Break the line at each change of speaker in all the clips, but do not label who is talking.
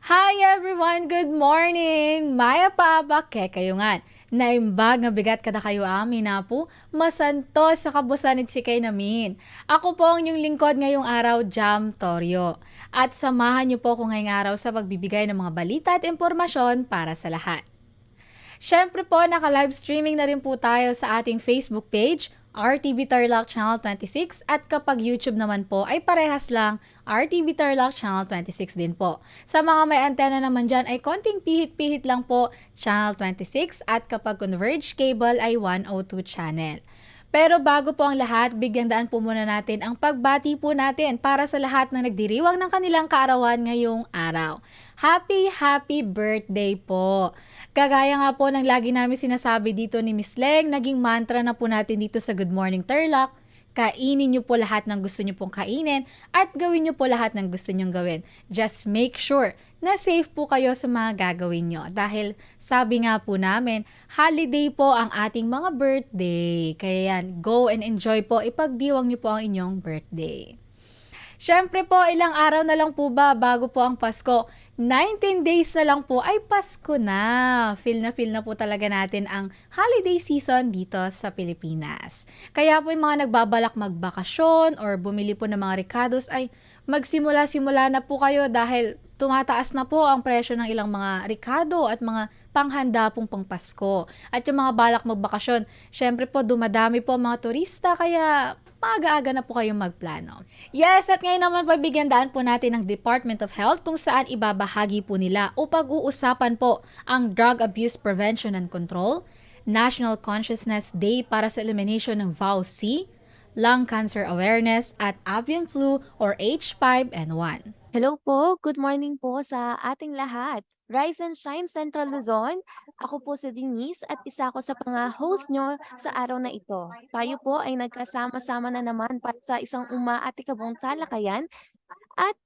Hi everyone! Good morning! Maya pa ba kekayungan? Naimbag nga bigat kada kayo amin na po, masantos sa kabusanit si kay namin. Ako po ang inyong lingkod ngayong araw, Jam Torio. At samahan niyo po ko ngayong araw sa pagbibigay ng mga balita at impormasyon para sa lahat. Siyempre po, naka-live streaming na rin po tayo sa ating Facebook page, RTV Tarlac Channel 26, at kapag YouTube naman po ay parehas lang, RTV Tarlac Channel 26 din po. Sa mga may antena naman dyan ay konting pihit-pihit lang po, Channel 26, at kapag Converge Cable ay 102 channel. Pero bago po ang lahat, bigyan daan po muna natin ang pagbati po natin para sa lahat na nagdiriwang ng kanilang kaarawan ngayong araw. Happy birthday po! Kagaya nga po ng lagi namin sinasabi dito ni Miss Leng, naging mantra na po natin dito sa Good Morning Tarlac, kainin nyo po lahat ng gusto nyo pong kainin at gawin nyo po lahat ng gusto nyong gawin. Just make sure na safe po kayo sa mga gagawin nyo. Dahil sabi nga po namin, holiday po ang ating mga birthday. Kaya yan, go and enjoy po, ipagdiwang nyo po ang inyong birthday. Siyempre po, ilang araw na lang po ba bago po ang Pasko? 19 days na lang po ay Pasko na. Feel na po talaga natin ang holiday season dito sa Pilipinas. Kaya po yung mga nagbabalak magbakasyon or bumili po ng mga recados ay magsimula-simula na po kayo dahil tumataas na po ang presyo ng ilang mga rekado at mga panghanda pong pangpasko. At yung mga balak magbakasyon, syempre po dumadami po ang mga turista kaya maaga-aga na po kayong magplano. Yes, at ngayon naman pagbigyan daan po natin ng Department of Health kung saan ibabahagi po nila o pag-uusapan po ang Drug Abuse Prevention and Control, National Consciousness Day para sa elimination ng VAWC, Lung Cancer Awareness at Avian Flu or H5N1.
Hello po, good morning po sa ating lahat. Rise and Shine Central Luzon. Ako po si Denise at isa ako sa mga host nyo sa araw na ito. Tayo po ay nagkasama-sama na naman para sa isang umaatikabong talakayan at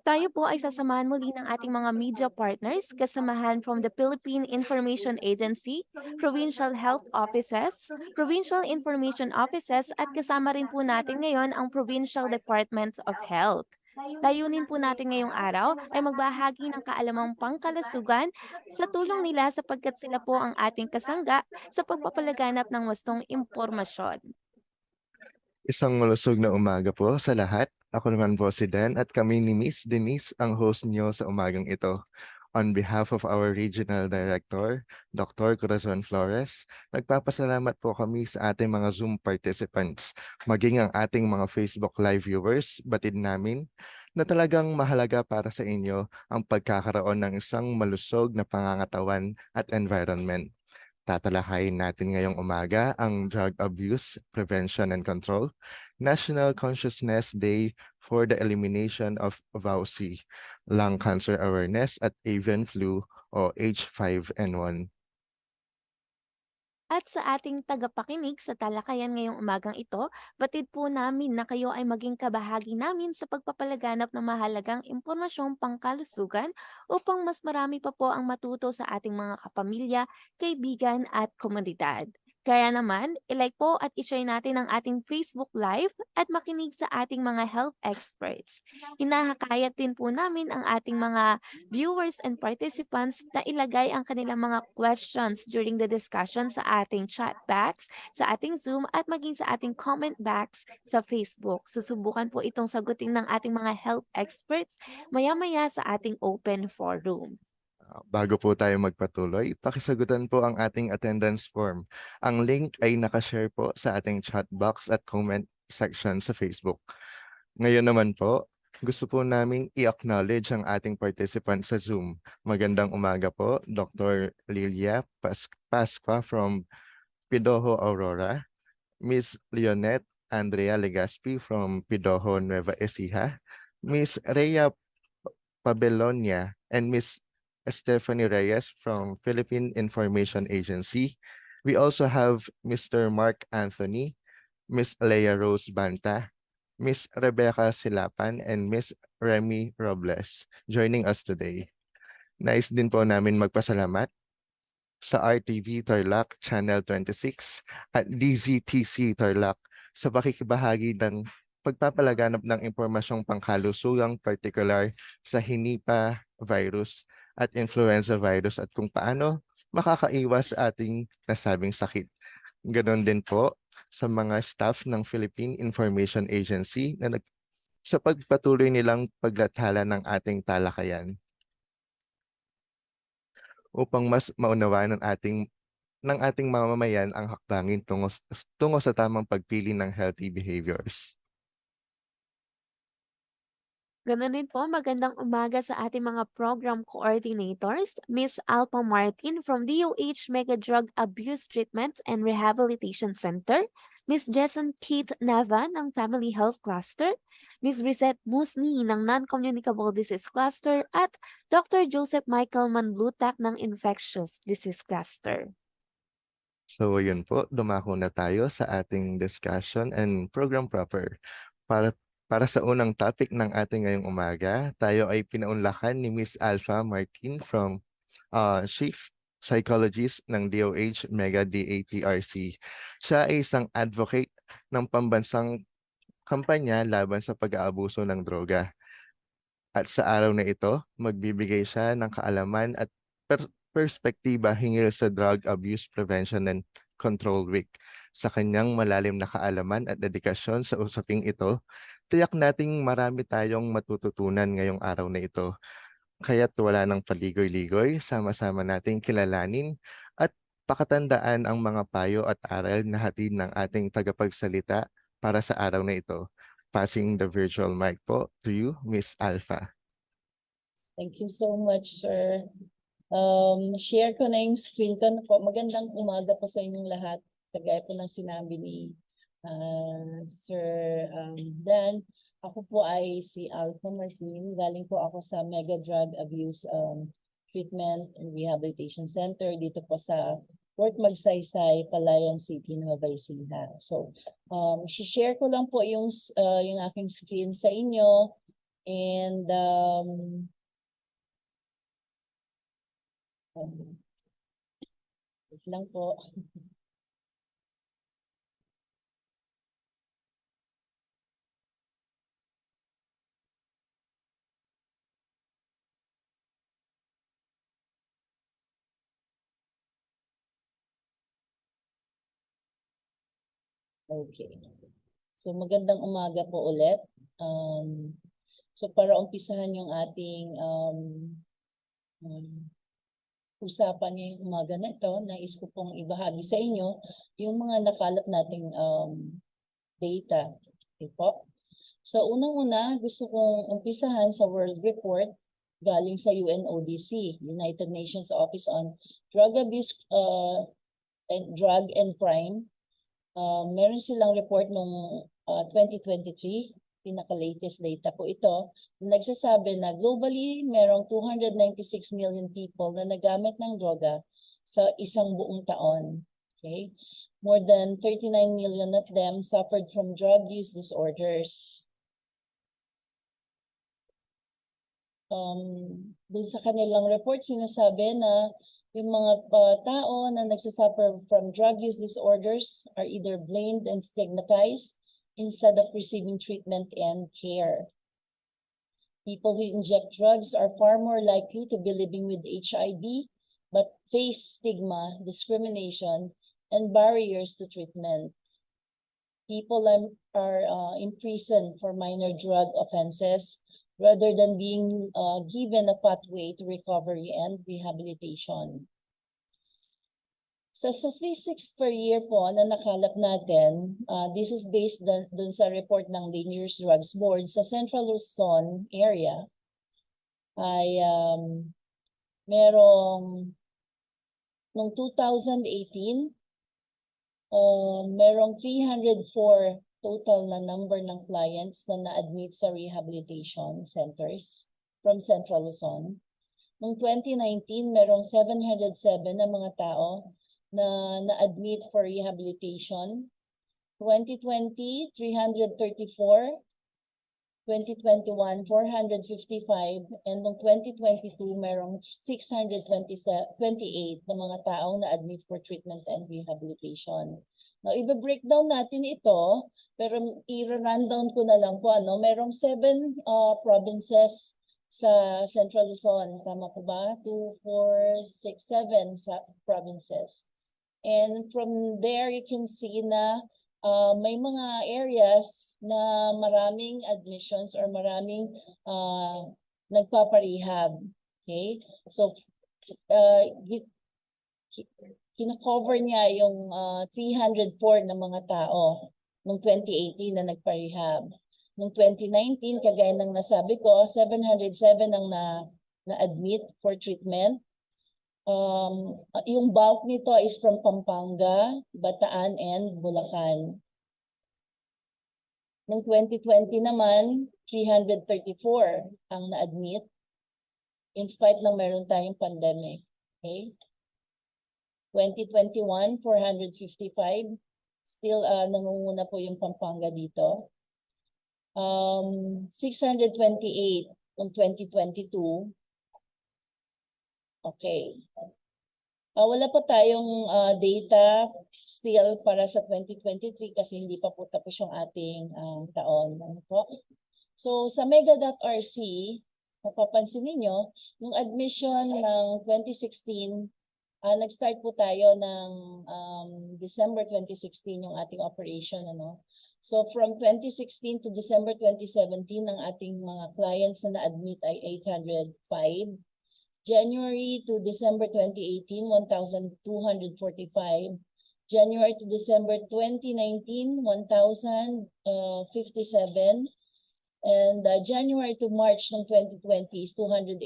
tayo po ay sasamahan muli ng ating mga media partners, kasamahan from the Philippine Information Agency, Provincial Health Offices, Provincial Information Offices at kasama rin po natin ngayon ang Provincial Departments of Health. Layunin po natin ngayong araw ay magbahagi ng kaalamang pangkalasugan sa tulong nila sapagkat sila po ang ating kasangga sa pagpapalaganap ng wastong impormasyon.
Isang malusog na umaga po sa lahat. Ako naman po si Dan at kami ni Miss Denise ang host niyo sa umagang ito. On behalf of our Regional Director, Dr. Corazon Flores, nagpapasalamat po kami sa ating mga Zoom participants, maging ang ating mga Facebook Live viewers, batid namin na talagang mahalaga para sa inyo ang pagkakaroon ng isang malusog na pangangatawan at environment. Tatalakayin natin ngayong umaga ang Drug Abuse Prevention and Control, National Consciousness Day for the Elimination of VAWC, Lung Cancer Awareness at Avian Flu o H5N1.
At sa ating tagapakinig sa talakayan ngayong umagang ito, batid po namin na kayo ay maging kabahagi namin sa pagpapalaganap ng mahalagang impormasyong pangkalusugan upang mas marami pa po ang matuto sa ating mga kapamilya, kaibigan at komunidad. Kaya naman, ilike po at ishare natin ang ating Facebook Live at makinig sa ating mga health experts. Hinahakayat din po namin ang ating mga viewers and participants na ilagay ang kanilang mga questions during the discussion sa ating chat box, sa ating Zoom at maging sa ating comment box sa Facebook. Susubukan po itong sagutin ng ating mga health experts maya-maya sa ating open forum.
Bago po tayo magpatuloy, pakisagutan po ang ating attendance form. Ang link ay nakashare po sa ating chat box at comment section sa Facebook. Ngayon naman po, gusto po naming i-acknowledge ang ating participant sa Zoom. Magandang umaga po, Dr. Lilia Pasqua from Pidoho, Aurora, Miss Leonette Andrea Legaspi from Pidoho, Nueva Ecija, Miss Rhea Pabelonia, and Miss Stephanie Reyes from Philippine Information Agency. We also have Mr. Mark Anthony, Miss Leia Rose Banta, Miss Rebecca Silapan, and Miss Remy Robles joining us today. Nais din po namin magpasalamat sa RTV Tarlac Channel 26 at DZTC Tarlac sa pakikibahagi ng pagpapalaganap ng impormasyong pangkalusugang partikular sa Hinipa virus at influenza virus at kung paano makakaiwas sa ating nasabing sakit. Ganon din po sa mga staff ng Philippine Information Agency sa pagpatuloy nilang paglathala ng ating talakayan upang mas maunawaan ng ating mamamayan ang hakbangin tungo sa tamang pagpili ng healthy behaviors.
Ganoon din po, magandang umaga sa ating mga program coordinators, Miss Alpa Martin from DOH Mega Drug Abuse Treatment and Rehabilitation Center, Miss Jessen Kate Nava ng Family Health Cluster, Miss Reset Musni ng Non-Communicable Disease Cluster, at Dr. Joseph Michael Manlutak ng Infectious Disease Cluster.
So yun po, dumako na tayo sa ating discussion and program proper. Para sa unang topic ng ating ngayong umaga, tayo ay pinaunlakan ni Miss Alpha Martin from Chief Psychologist ng DOH Mega DATRC. Siya ay isang advocate ng pambansang kampanya laban sa pag-aabuso ng droga. At sa araw na ito, magbibigay siya ng kaalaman at perspektiba hinggil sa Drug Abuse Prevention and Control Week. Sa kanyang malalim na kaalaman at dedikasyon sa usaping ito, tiyak nating marami tayong matututunan ngayong araw na ito. Kaya't wala nang paligoy-ligoy, sama-sama nating kilalanin at pakatandaan ang mga payo at aral na hatid ng ating tagapagsalita para sa araw na ito. Passing the virtual mic po to you, Miss Alpha.
Thank you so much, sir. Share ko na yung screen ko na po. Magandang umaga po sa inyong lahat. Kagaya po ng sinabi ni Sir Dan. Ako po ay si Alpha Martin. Galing po ako sa Mega Drug Abuse Treatment and Rehabilitation Center dito po sa Port Magsaysay, Palayan City, Nueva Ecija. So, share ko lang po yung aking screen sa inyo. And wait lang po. Okay. So magandang umaga po ulit. So para umpisahan yung ating usapan ngayong umaga na ito, nais ko pong ibahagi sa inyo yung mga nakalap nating data. Okay po. So unang-una, gusto kong umpisahan sa World Report galing sa UNODC, United Nations Office on Drug Abuse and Drug and Crime. Meron silang report nung 2023, pinaka-latest data po ito, nagsasabi na globally merong 296 million people na nagamit ng droga sa isang buong taon. Okay? More than 39 million of them suffered from drug use disorders. Dun sa kanilang report, sinasabi na yung mga tao na nagsasuffer from drug use disorders are either blamed and stigmatized instead of receiving treatment and care. People who inject drugs are far more likely to be living with HIV, but face stigma, discrimination, and barriers to treatment. People are imprisoned for minor drug offenses rather than being given a pathway to recovery and rehabilitation. Sa statistics per year po na nakalap natin, this is based dun sa report ng Dangerous Drugs Board sa Central Luzon area, ay merong noong 2018, merong 304 total na number ng clients na na-admit sa rehabilitation centers from Central Luzon. Noong 2019, merong 707 na mga tao na na-admit for rehabilitation. 2020, 334. 2021, 455. And noong 2022, merong 628 na mga taong na-admit for treatment and rehabilitation. Now, i-breakdown natin ito, pero i-rundown ko na lang po. Merong 7 provinces sa Central Luzon. Tama po ba? 2, 4, 6, 7 sa provinces. And from there, you can see na may mga areas na maraming admissions or maraming nagpaparehab. Okay? So, kina-cover niya yung 304 na mga tao noong 2018 na nagparehab. Noong 2019, kagaya ng nasabi ko, 707 ang na-admit for treatment. Yung bulk nito is from Pampanga, Bataan, and Bulacan. Noong 2020 naman, 334 ang na-admit in spite ng meron tayong pandemic. Okay? 2021, 455. Still, nangunguna po yung Pampanga dito. 628 noong 2022. Okay. Wala pa tayong data still para sa 2023 kasi hindi pa po tapos yung ating taon. Ano po? So sa mega.rc, mapapansin ninyo, yung admission ng 2016, nag-start po tayo ng December 2016 yung ating operation. Ano? So from 2016 to December 2017, ang ating mga clients na na-admit ay 805. January to December 2018, 1,245. January to December 2019, 1,057. And January to March ng 2020 is 287.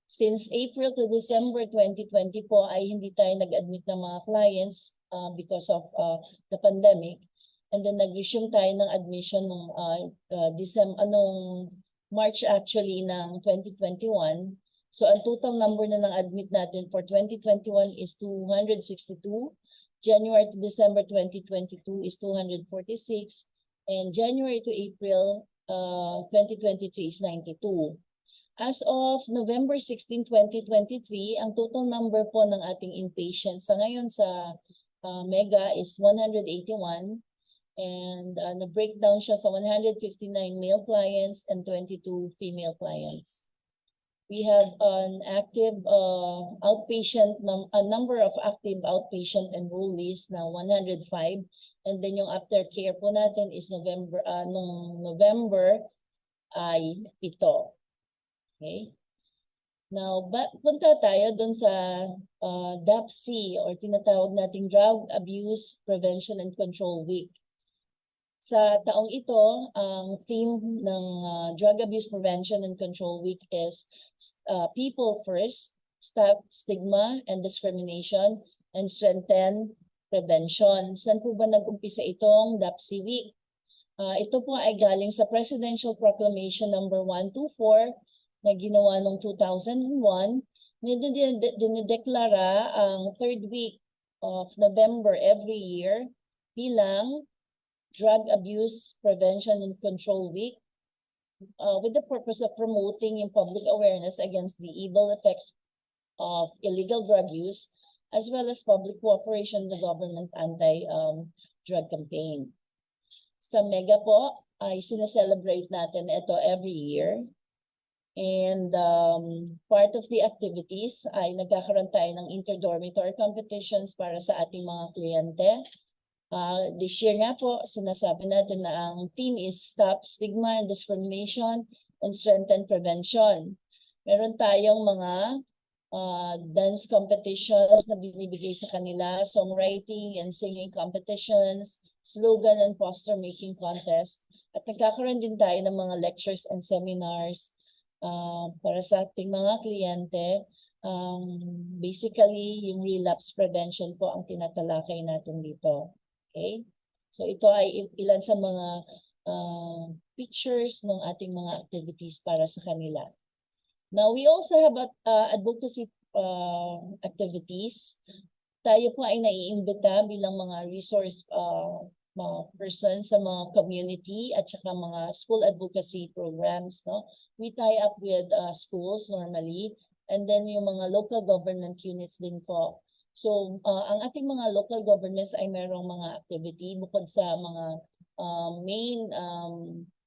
Since April to December 2020 po ay hindi tayo nag-admit ng mga clients because of the pandemic. And then nag-resume tayo ng admission nung March actually ng 2021. So ang total number na ng-admit natin for 2021 is 262. January to December 2022 is 246. And January to April 2023 is 92. As of November 16, 2023, ang total number po ng ating inpatients sa ngayon sa Mega is 181. And na-breakdown siya sa 159 male clients and 22 female clients. We have an active outpatient, a number of active outpatient enrollees na 105. And then yung aftercare po natin is November ay 7. Okay? Now, punta tayo dun sa DOH or tinatawag nating Drug Abuse Prevention and Control Week. Sa taong ito, ang theme ng Drug Abuse Prevention and Control Week is People First, Stop Stigma and Discrimination, and Strengthen Prevention. Saan po ba nag-umpisa itong DOH Week? Ito po ay galing sa Presidential Proclamation number 124 na ginawa noong 2001. Dinideklara ang 3rd week of November every year bilang Drug Abuse Prevention and Control Week with the purpose of promoting yung public awareness against the evil effects of illegal drug use as well as public cooperation with the government anti-drug campaign. Sa Mega po ay sineselebrate natin ito every year. And part of the activities ay nagkakaroon tayo ng inter-dormitory competitions para sa ating mga kliyente. This year nga po, sinasabi natin na ang theme is Stop Stigma and Discrimination and Strengthen Prevention. Meron tayong mga dance competitions na binibigay sa kanila, songwriting and singing competitions, slogan and poster making contest. At nagkakaroon din tayo ng mga lectures and seminars para sa ating mga kliyente. Basically, yung relapse prevention po ang tinatalakay natin dito. Okay? So ito ay ilan sa mga pictures ng ating mga activities para sa kanila. Now, we also have advocacy activities. Tayo po ay naiimbita bilang mga resource mga persons sa mga community at saka mga school advocacy programs. No? We tie up with schools normally and then yung mga local government units din po. So, ang ating mga local governments ay mayroong mga activity bukod sa mga main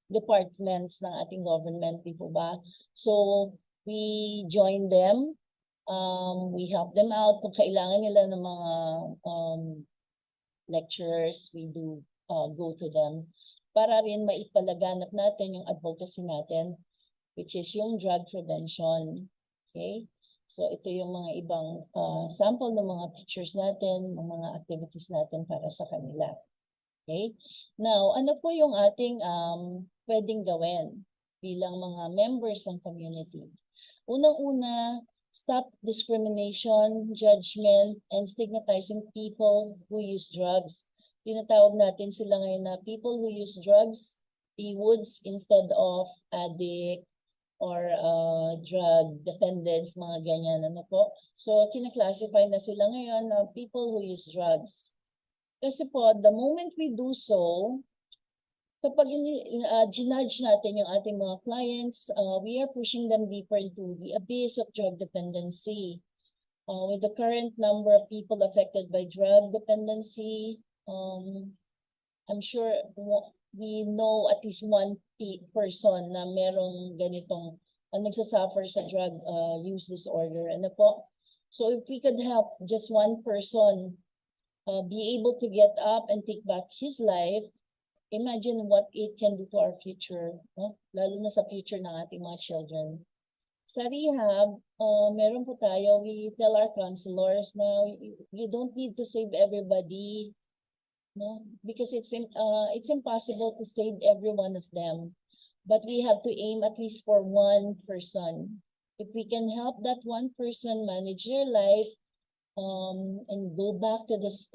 departments ng ating government, di po ba? So, we join them. We help them out kung kailangan nila ng mga lectures, we do go to them para rin maipalaganap natin yung advocacy natin, which is yung drug prevention. Okay? So ito yung mga ibang sample ng mga pictures natin, ng mga activities natin para sa kanila. Okay? Now, ano po yung ating pwedeng gawin bilang mga members ng community? Unang-una, stop discrimination, judgment, and stigmatizing people who use drugs. Tinatawag natin sila ngayon na people who use drugs, PWODs, instead of addict or drug dependence, mga ganyan. Ano po? So, kinaklasify na sila ngayon na people who use drugs. Kasi po, the moment we do so, kapag ginudge natin yung ating mga clients, we are pushing them deeper into the abyss of drug dependency. With the current number of people affected by drug dependency, I'm sure we know at least one person na merong ganitong nagsasuffer sa drug use disorder. Ano po? So if we could help just one person be able to get up and take back his life, imagine what it can do to our future, no? Lalo na sa future ng ating mga children. Sa rehab, meron po tayo, we tell our counselors na you don't need to save everybody, no? Because it's impossible to save every one of them. But we have to aim at least for one person. If we can help that one person manage their life, and go back to this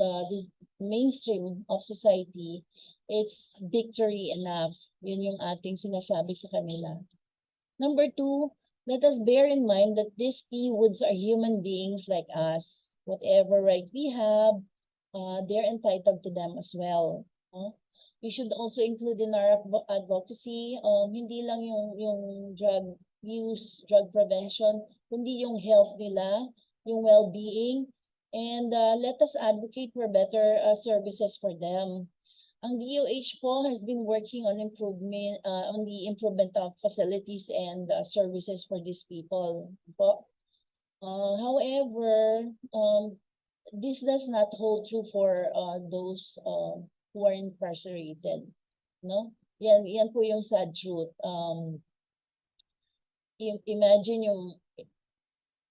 mainstream of society, it's victory enough. Yun yung ating sinasabi sa kanila. Number 2, let us bear in mind that these PWODs are human beings like us. Whatever right we have, they're entitled to them as well. We should also include in our advocacy, hindi lang yung drug use, drug prevention, kundi yung health nila, yung well-being, and let us advocate for better services for them. Ang DOH po has been working on the improvement of facilities and services for these people po. However, this does not hold true for those who are incarcerated, no? Yan po yung sad truth. Imagine yung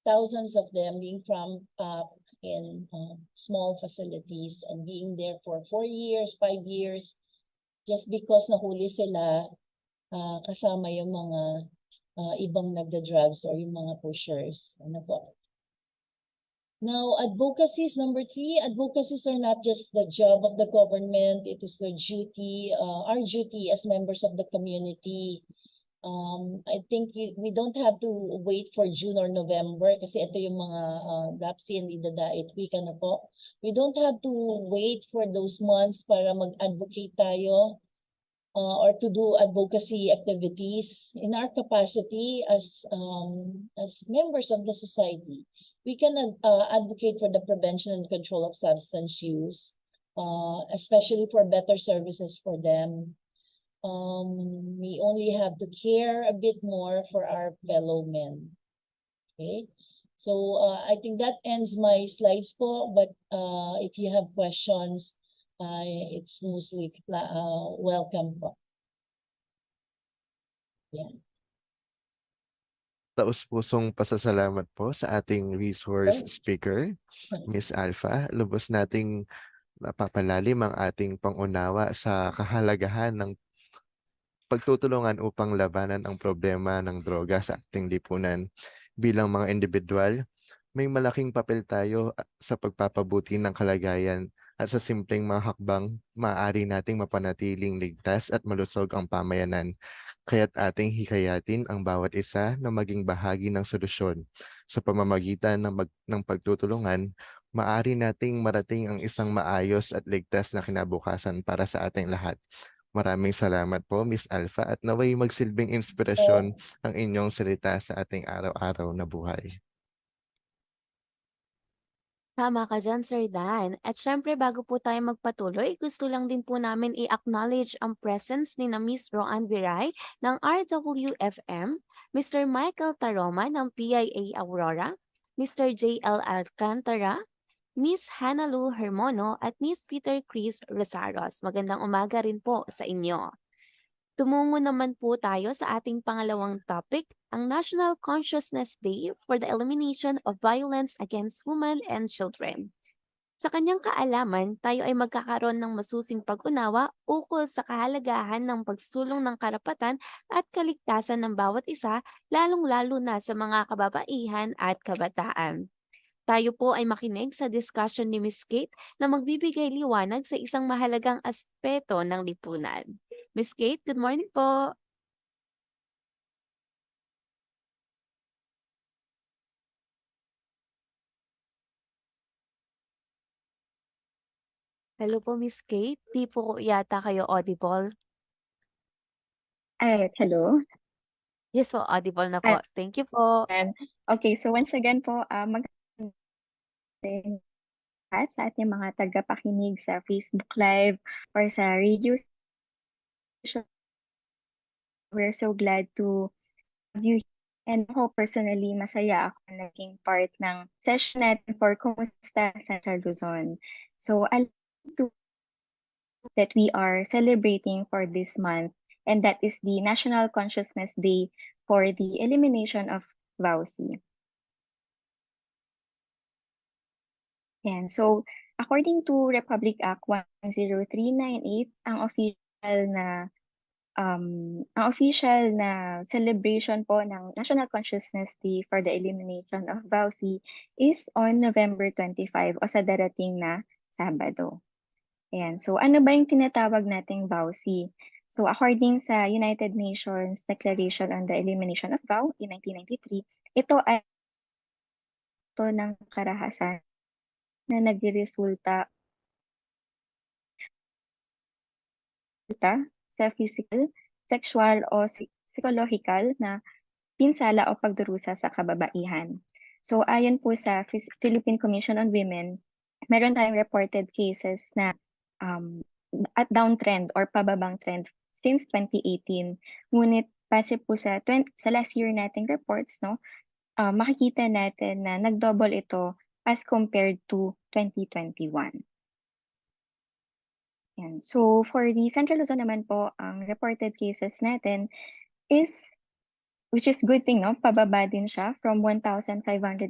thousands of them being cramped up in small facilities and being there for 4 years, 5 years, just because nahuli sila kasama yung mga ibang nagda-drugs or yung mga pushers. Ano po? Now, advocacies, number 3, advocacies are not just the job of the government, it is their duty, our duty as members of the community. I think we don't have to wait for June or November kasi ito yung mga DAPC and idadait week na po. We don't have to wait for those months para mag-advocate tayo or to do advocacy activities. In our capacity as members of the society, we can advocate for the prevention and control of substance use, especially for better services for them. We only have to care a bit more for our fellow men. Okay, so I think that ends my slides po, but if you have questions, it's mostly welcome po. Yeah.
Taus-pusong pasasalamat po sa ating resource speaker, Miss Alpha. Lubos nating napapalalim ang ating pangunawa sa kahalagahan ng pagtutulungan upang labanan ang problema ng droga sa ating lipunan. Bilang mga individual, may malaking papel tayo sa pagpapabuti ng kalagayan at sa simpleng mga hakbang, maaari nating mapanatiling ligtas at malusog ang pamayanan. Kaya't ating hikayatin ang bawat isa na maging bahagi ng solusyon. Sa pamamagitan ng pagtutulungan, maaari nating marating ang isang maayos at ligtas na kinabukasan para sa ating lahat. Maraming salamat po, Miss Alpha, at naway magsilbing inspirasyon ang inyong salita sa ating araw-araw na buhay.
Tama ka dyan, Sir Dan. At syempre, bago po tayo magpatuloy, gusto lang din po namin i-acknowledge ang presence ni na Miss Roanne Viray ng RWFM, Mr. Michael Taroma ng PIA Aurora, Mr. JL Alcantara, Miss Hannah Lou Hermono at Miss Peter Chris Rosaros. Magandang umaga rin po sa inyo. Tumungo naman po tayo sa ating pangalawang topic, ang National Consciousness Day for the Elimination of Violence Against Women and Children. Sa kanyang kaalaman, tayo ay magkakaroon ng masusing pag-unawa ukol sa kahalagahan ng pagsulong ng karapatan at kaligtasan ng bawat isa, lalong-lalo na sa mga kababaihan at kabataan. Tayo po ay makinig sa discussion ni Miss Kate na magbibigay liwanag sa isang mahalagang aspeto ng lipunan. Miss Kate, good morning po. Hello po, Miss Kate. Di po yata kayo audible.
Ay, hello.
Yes po, audible na po. Thank you po.
Okay, so once again po, magandang lahat sa ating mga tagapakinig sa Facebook Live or sa radio station. We're so glad to have you here. And ako personally, masaya ako na naging part ng session natin for Kumusta Central Luzon. So, alam to that we are celebrating for this month, and that is the National Consciousness Day for the elimination of VAWC. Yan. So, according to Republic Act 10398, ang official na celebration po ng National Consciousness Day for the elimination of VAWC is on November 25 o sa darating na Sabado. Ayan. So, ano ba yung tinatawag nating VAWC? So, according sa United Nations Declaration on the Elimination of VAW in 1993, ito ay ng karahasan na nagresulta sa physical, sexual o psychological na pinsala o pagdurusa sa kababaihan. So ayon po sa Philippine Commission on Women, meron tayong reported cases na at downtrend or pababang trend since 2018. Ngunit base po sa last year nating reports, no, makikita natin na nag-double ito as compared to 2021. Yan. So for the Central Luzon naman po, ang reported cases natin is, which is good thing, no? Pababa din siya from 1,583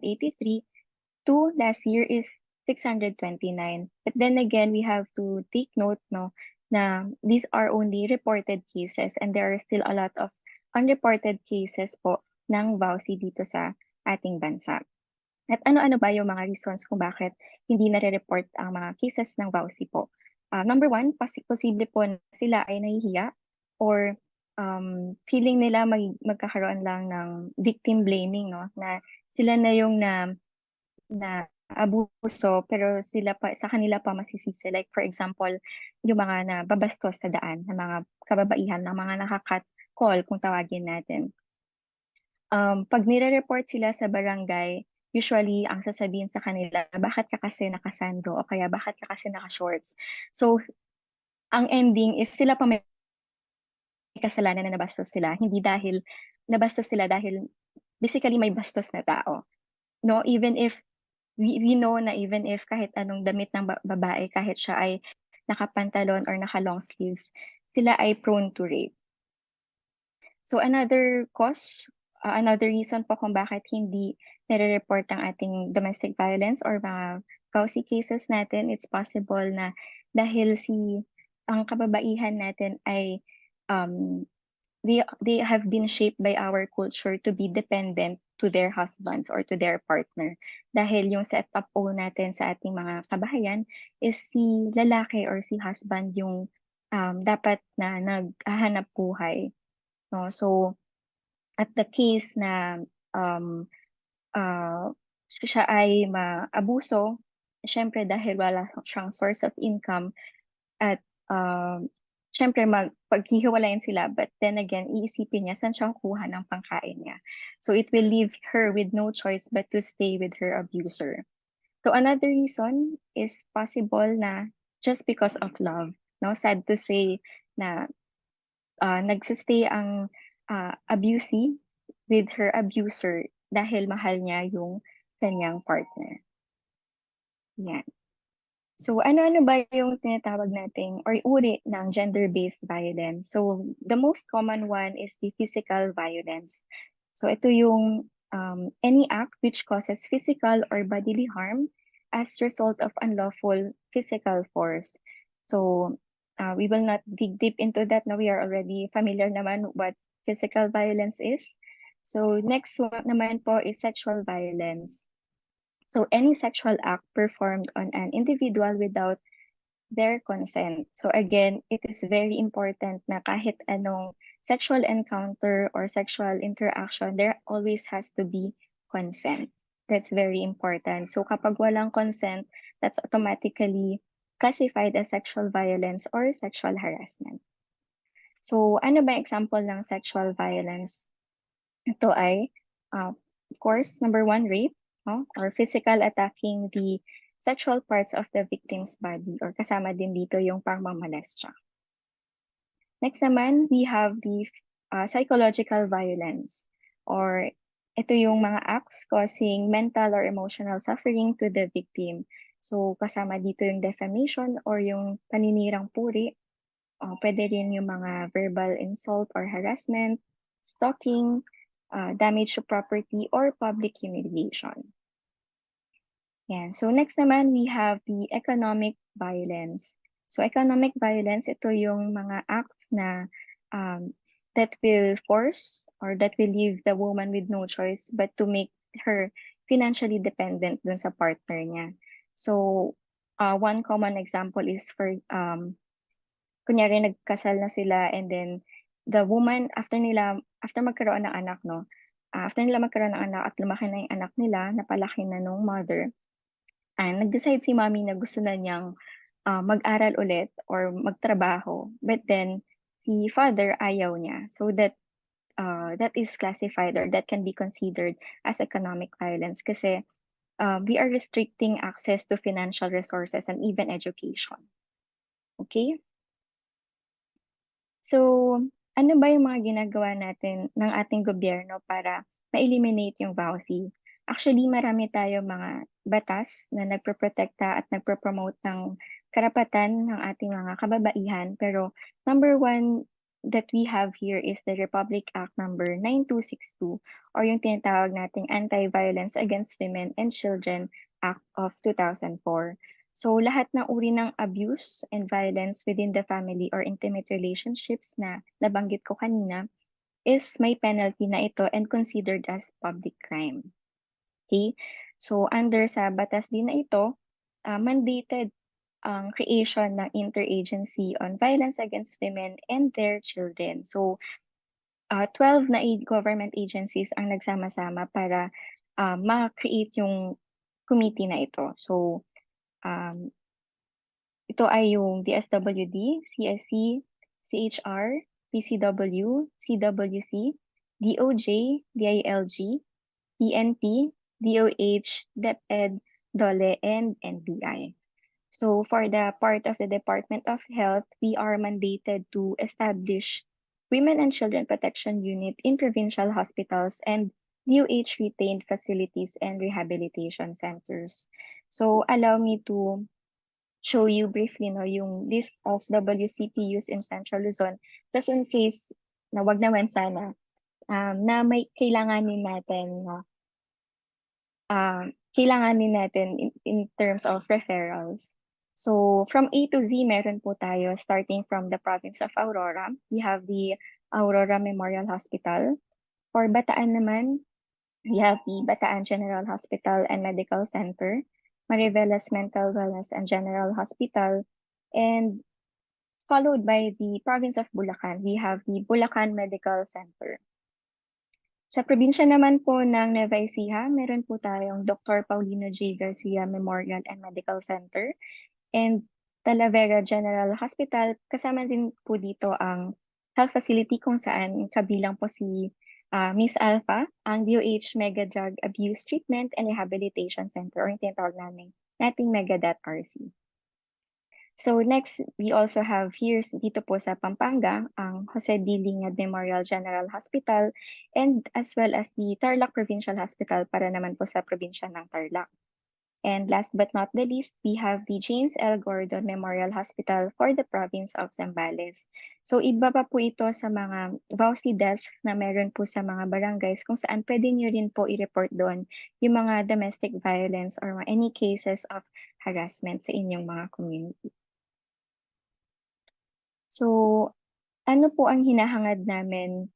to last year is 629. But then again, we have to take note, no, na these are only reported cases and there are still a lot of unreported cases po ng VAWC dito sa ating bansa. At ano-ano ba yung mga reasons kung bakit hindi nare-report ang mga cases ng VAWC po? Number one, posible po na sila ay nahihiya or feeling nila magkakaroon lang ng victim blaming, no? Na sila na yung na abuso pero sa kanila pa masisisi. Like for example, yung mga nababastos sa daan, na mga kababaihan, na mga nakakat call kung tawagin natin. Pag nire-report sila sa barangay, usually ang sasabihin sa kanila, bakit ka kasi nakasando o kaya bakit ka kasi naka-shorts. So, ang ending is sila pa may kasalanan na nabastos sila, hindi dahil nabastos sila dahil basically may bastos na tao. No, even if we know na even if kahit anong damit ng babae, kahit siya ay nakapantalon or naka-long sleeves, sila ay prone to rape. So another reason po kung bakit hindi nire-report ang ating domestic violence or mga VAWC cases natin, it's possible na dahil ang kababaihan natin ay they have been shaped by our culture to be dependent to their husbands or to their partner. Dahil yung setup po natin sa ating mga kabahayan is si lalaki or si husband yung dapat na naghahanap buhay. No? So, at the case na siya ay maabuso, syempre dahil wala siyang source of income at syempre paghihiwalayan sila, but then again, iisipin niya saan siyang kuha ng pangkain niya. So it will leave her with no choice but to stay with her abuser. So another reason is possible na just because of love. No, sad to say na nagsistay ang abusee with her abuser dahil mahal niya yung kanyang partner. Yan. So ano-ano ba yung tinatawag nating or uri ng gender-based violence? So the most common one is the physical violence. So ito yung any act which causes physical or bodily harm as result of unlawful physical force. So we will not dig deep into that. Now we are already familiar naman what physical violence is. So next one naman po is sexual violence. So any sexual act performed on an individual without their consent. So again, it is very important na kahit anong sexual encounter or sexual interaction, there always has to be consent. That's very important. So kapag walang consent, that's automatically classified as sexual violence or sexual harassment. So ano ba example ng sexual violence? Ito ay, of course, number one, rape, or physical attacking the sexual parts of the victim's body, or kasama din dito yung pangmamolestya. Next naman, we have the psychological violence, or ito yung mga acts causing mental or emotional suffering to the victim. So kasama dito yung defamation or yung paninirang puri. Pwede rin yung mga verbal insult or harassment, stalking, damage to property, or public humiliation. Yan. So next naman, we have the economic violence. So economic violence, ito yung mga acts na that will force or that will leave the woman with no choice but to make her financially dependent dun sa partner niya. So one common example is for kunyari nagkasal na sila and then the woman after magkaroon ng anak, no, after nila magkaroon ng anak at lumaki na yung anak nila, napalaki na nung mother, nag-decide si mommy na gusto na niyang mag-aral ulit or magtrabaho, but then si father ayaw niya, so that is classified or that can be considered as economic violence kasi we are restricting access to financial resources and even education. Okay? So, ano ba yung mga ginagawa natin ng ating gobyerno para ma-eliminate yung VAWC? Actually, marami tayo mga batas na nagproprotekta at nagpropromote ng karapatan ng ating mga kababaihan. Pero number one that we have here is the Republic Act number 9262 or yung tinatawag nating Anti-Violence Against Women and Children Act of 2004. So lahat ng uri ng abuse and violence within the family or intimate relationships na nabanggit ko kanina is may penalty na ito and considered as public crime. Okay? So under sa batas din na ito, mandated ang creation ng Interagency on Violence Against Women and their Children. So 12 na government agencies ang nagsama-sama para ma-create yung committee na ito. So ito ay yung DSWD, CSC, CHR, PCW, CWC, DOJ, DILG, PNP, DOH, DepEd, DOLE, and NBI. So for the part of the Department of Health, we are mandated to establish Women and Children Protection Unit in provincial hospitals and DOH retained facilities and rehabilitation centers. So allow me to show you briefly yung list of WCPUs in Central Luzon just in case na wag naman sana na may kailanganin natin in terms of referrals. So from A to Z meron po tayo starting from the province of Aurora. We have the Aurora Memorial Hospital. For Bataan naman, we have the Bataan General Hospital and Medical Center, Mariveles Mental Wellness and General Hospital, and followed by the province of Bulacan, we have the Bulacan Medical Center. Sa probinsya naman po ng Nueva Ecija, meron po tayong Dr. Paulino J. Garcia Memorial and Medical Center and Talavera General Hospital. Kasama din po dito ang health facility kung saan kabilang po si Miss Alpha, ang DOH Mega Drug Abuse Treatment and Rehabilitation Center, or yung tinatawag nating Mega.RC. So next, we also have here dito po sa Pampanga, ang Jose D. Lingad Memorial General Hospital and as well as the Tarlac Provincial Hospital para naman po sa probinsya ng Tarlac. And last but not the least, we have the James L. Gordon Memorial Hospital for the province of Zambales. So iba pa po ito sa mga VAWC desks na meron po sa mga barangays kung saan pwede nyo rin po i-report doon yung mga domestic violence or any cases of harassment sa inyong mga community. So ano po ang hinahangad namin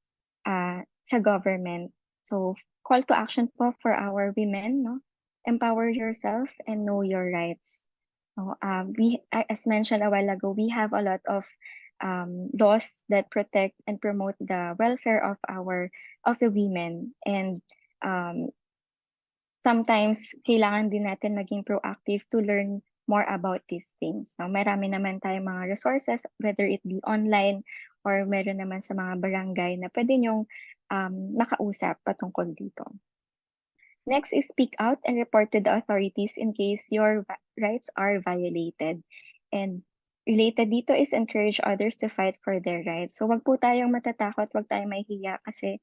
sa government? So call to action po for our women, no? Empower yourself and know your rights. As mentioned a while ago, we have a lot of laws that protect and promote the welfare of the women, and sometimes kailangan din natin maging proactive to learn more about these things. So, marami naman tayong mga resources, whether it be online or meron naman sa mga barangay na pwede nyong makausap patungkol dito. Next is speak out and report to the authorities in case your rights are violated. And related dito is encourage others to fight for their rights. So wag po tayong matatakot, wag tayong mahihiya kasi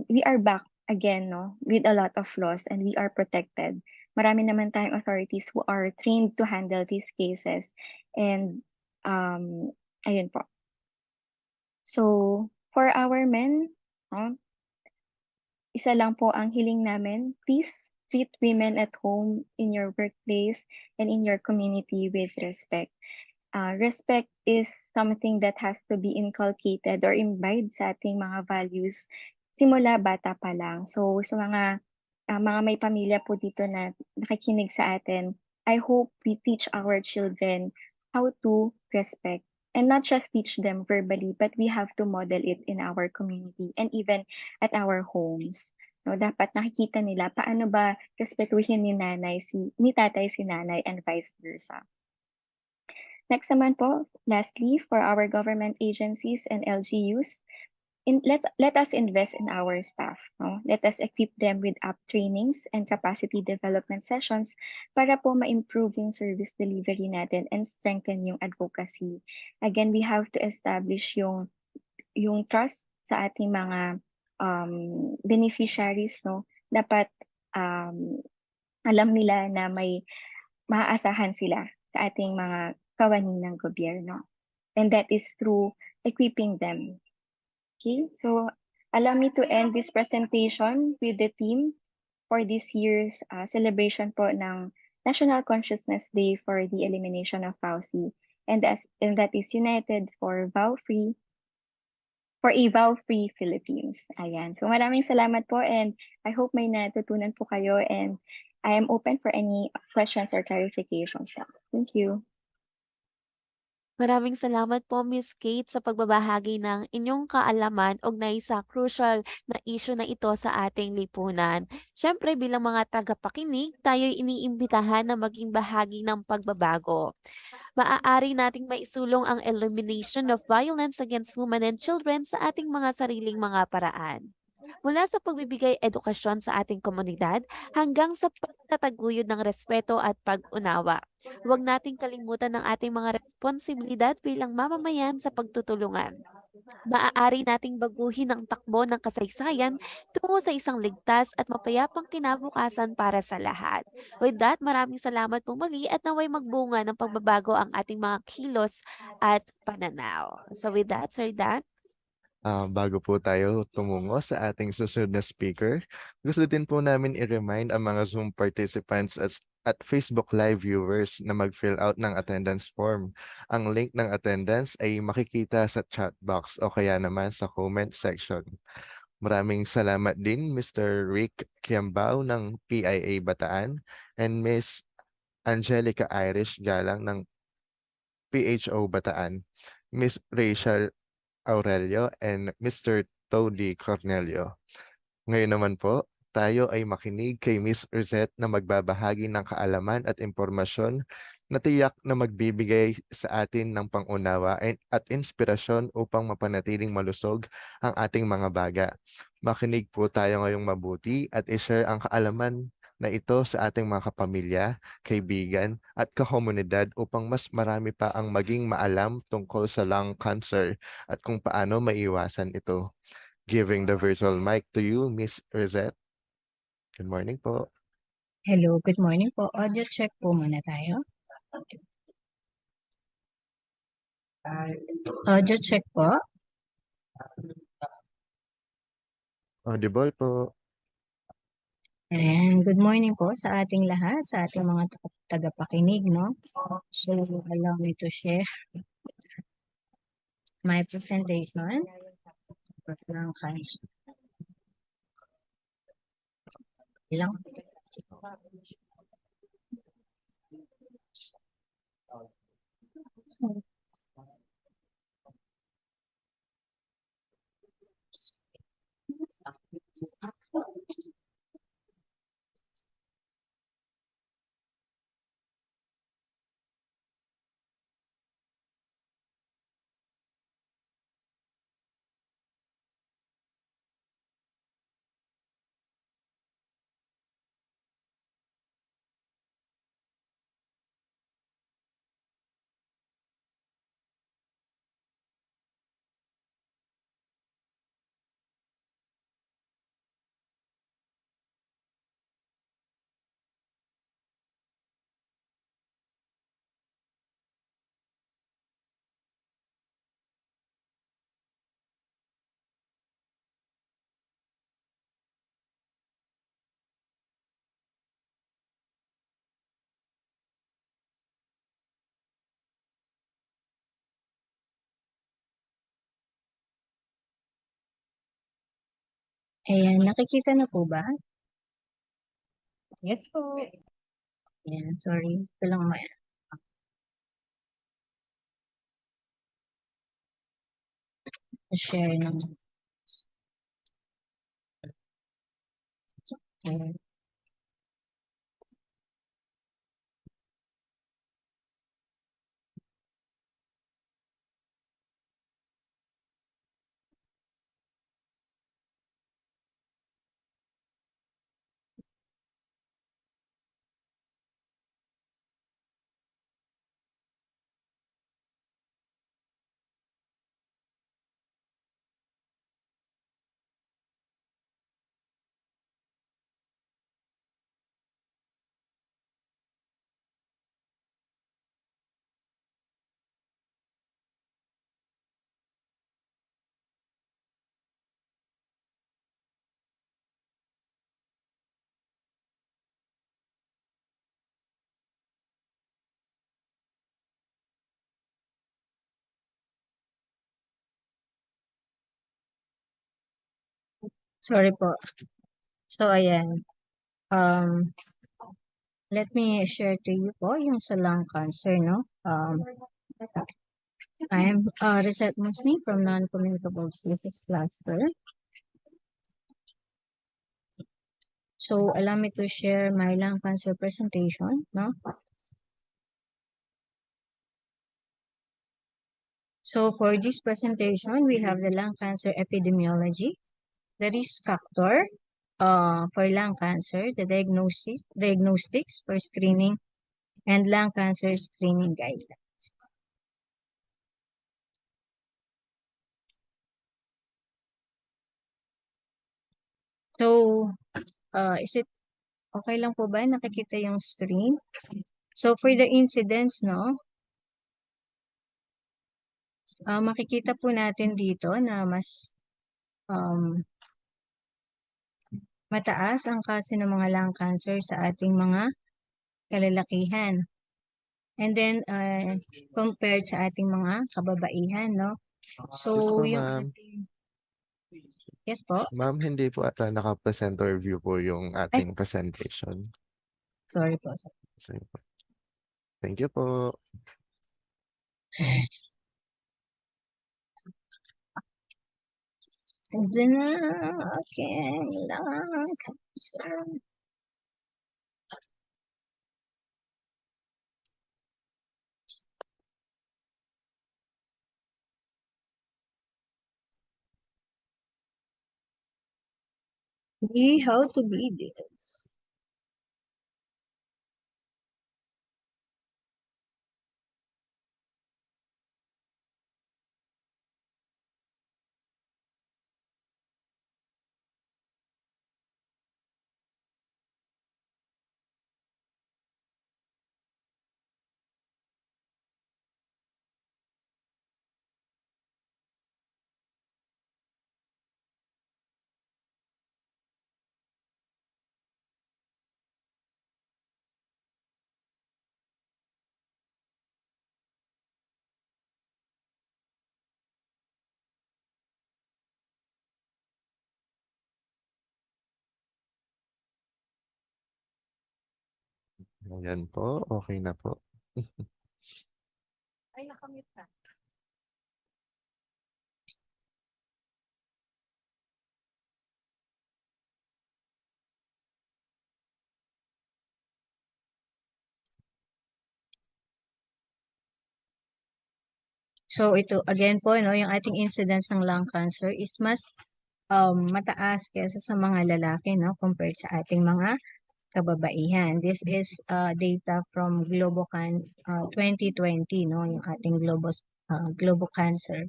we are back again, no, with a lot of laws and we are protected. Marami naman tayong authorities who are trained to handle these cases. And ayun po. So for our men, isa lang po ang hiling namin, please treat women at home, in your workplace, and in your community with respect. Respect is something that has to be inculcated or imbibed sa ating mga values simula bata pa lang. So sa mga may pamilya po dito na nakikinig sa atin, I hope we teach our children how to respect. And not just teach them verbally, but we have to model it in our community and even at our homes. No, dapat nakikita nila paano ba respetuhin ni tatay si nanay and vice versa. Next naman po, lastly, for our government agencies and LGUs, let us invest in our staff. No? Let us equip them with app trainings and capacity development sessions para po ma-improve yung service delivery natin and strengthen yung advocacy. Again, we have to establish yung trust sa ating mga beneficiaries. No? Dapat alam nila na may maaasahan sila sa ating mga kawani ng gobyerno. And that is through equipping them. Okay, so allow me to end this presentation with the theme for this year's celebration po ng National Consciousness Day for the Elimination of VAWC, and that is United for a VAW-free Philippines. Ayan. So maraming salamat po, and I hope may natutunan po kayo, and I am open for any questions or clarifications. Thank you.
Maraming salamat po, Miss Kate, sa pagbabahagi ng inyong kaalaman ugnay sa crucial na issue na ito sa ating lipunan. Siyempre, bilang mga tagapakinig, tayo'y iniimbitahan na maging bahagi ng pagbabago. Maaari nating maisulong ang elimination of violence against women and children sa ating mga sariling mga paraan. Mula sa pagbibigay edukasyon sa ating komunidad hanggang sa pagtataguyod ng respeto at pag-unawa. Huwag nating kalimutan ang ating mga responsibilidad bilang mamamayan sa pagtutulungan. Maaari nating baguhin ang takbo ng kasaysayan tungo sa isang ligtas at mapayapang kinabukasan para sa lahat. With that, maraming salamat po muli at naway magbunga ng pagbabago ang ating mga kilos at pananaw. So with that, Sir Dan?
Bago po tayo tumungo sa ating susunod na speaker, gusto din po namin i-remind ang mga Zoom participants at Facebook Live viewers na mag-fill out ng attendance form. Ang link ng attendance ay makikita sa chat box o kaya naman sa comment section. Maraming salamat din Mr. Rick Kiambao ng PIA Bataan and Miss Angelica Irish Galang ng PHO Bataan, Miss Rachel Aurelio and Mr. Tody Cornelio. Ngayon naman po, tayo ay makinig kay Miss Rosette na magbabahagi ng kaalaman at impormasyon na tiyak na magbibigay sa atin ng pangunawa at inspirasyon upang mapanatiling malusog ang ating mga baga. Makinig po tayo ngayong mabuti at i-share ang kaalaman na ito sa ating mga kapamilya, kaibigan at kakomunidad upang mas marami pa ang maging maalam tungkol sa lung cancer at kung paano maiwasan ito. Giving the virtual mic to you, Miss Rosette. Good morning po.
Hello, good morning po. Audio check po muna tayo. Audio check po.
Audible po.
And good morning po sa ating lahat, sa ating mga tagapakinig, no? So, allow me to share my presentation. Lang guys. Lang. Ayan, nakikita na po ba?
Yes po.
Ayan, sorry. Ito lang share ng ayan. Sorry po. So, ayan. Let me share to you po yung sa lung cancer, no? I am Rosette Musni from Non-Communicable Diseases Cluster. So, allow me to share my lung cancer presentation, no? So, for this presentation, we have the lung cancer epidemiology, the risk factor for lung cancer, the diagnostics for screening, and lung cancer screening guidelines. So, is it okay lang po ba? Nakikita yung screen? So, for the incidence, no? Makikita po natin dito na mas mataas ang kaso ng mga lung cancer sa ating mga kalalakihan. And then, compared sa ating mga kababaihan, no? So,
Yes po,
yung
ma'am.
ating... Yes po?
Ma'am, hindi po ata naka-present or view po yung ating presentation.
Sorry po.
Sige po. Thank you po.
And then, okay, lung cancer. How to be this.
Ayan po, okay na po.
Ay, nakamute ka.
So ito again po, no, yung ating incidence ng lung cancer is mas mataas kaysa sa mga lalaki, no, compared sa ating mga kababaihan. This is data from Globocan 2020, no, yung ating Globo Cancer.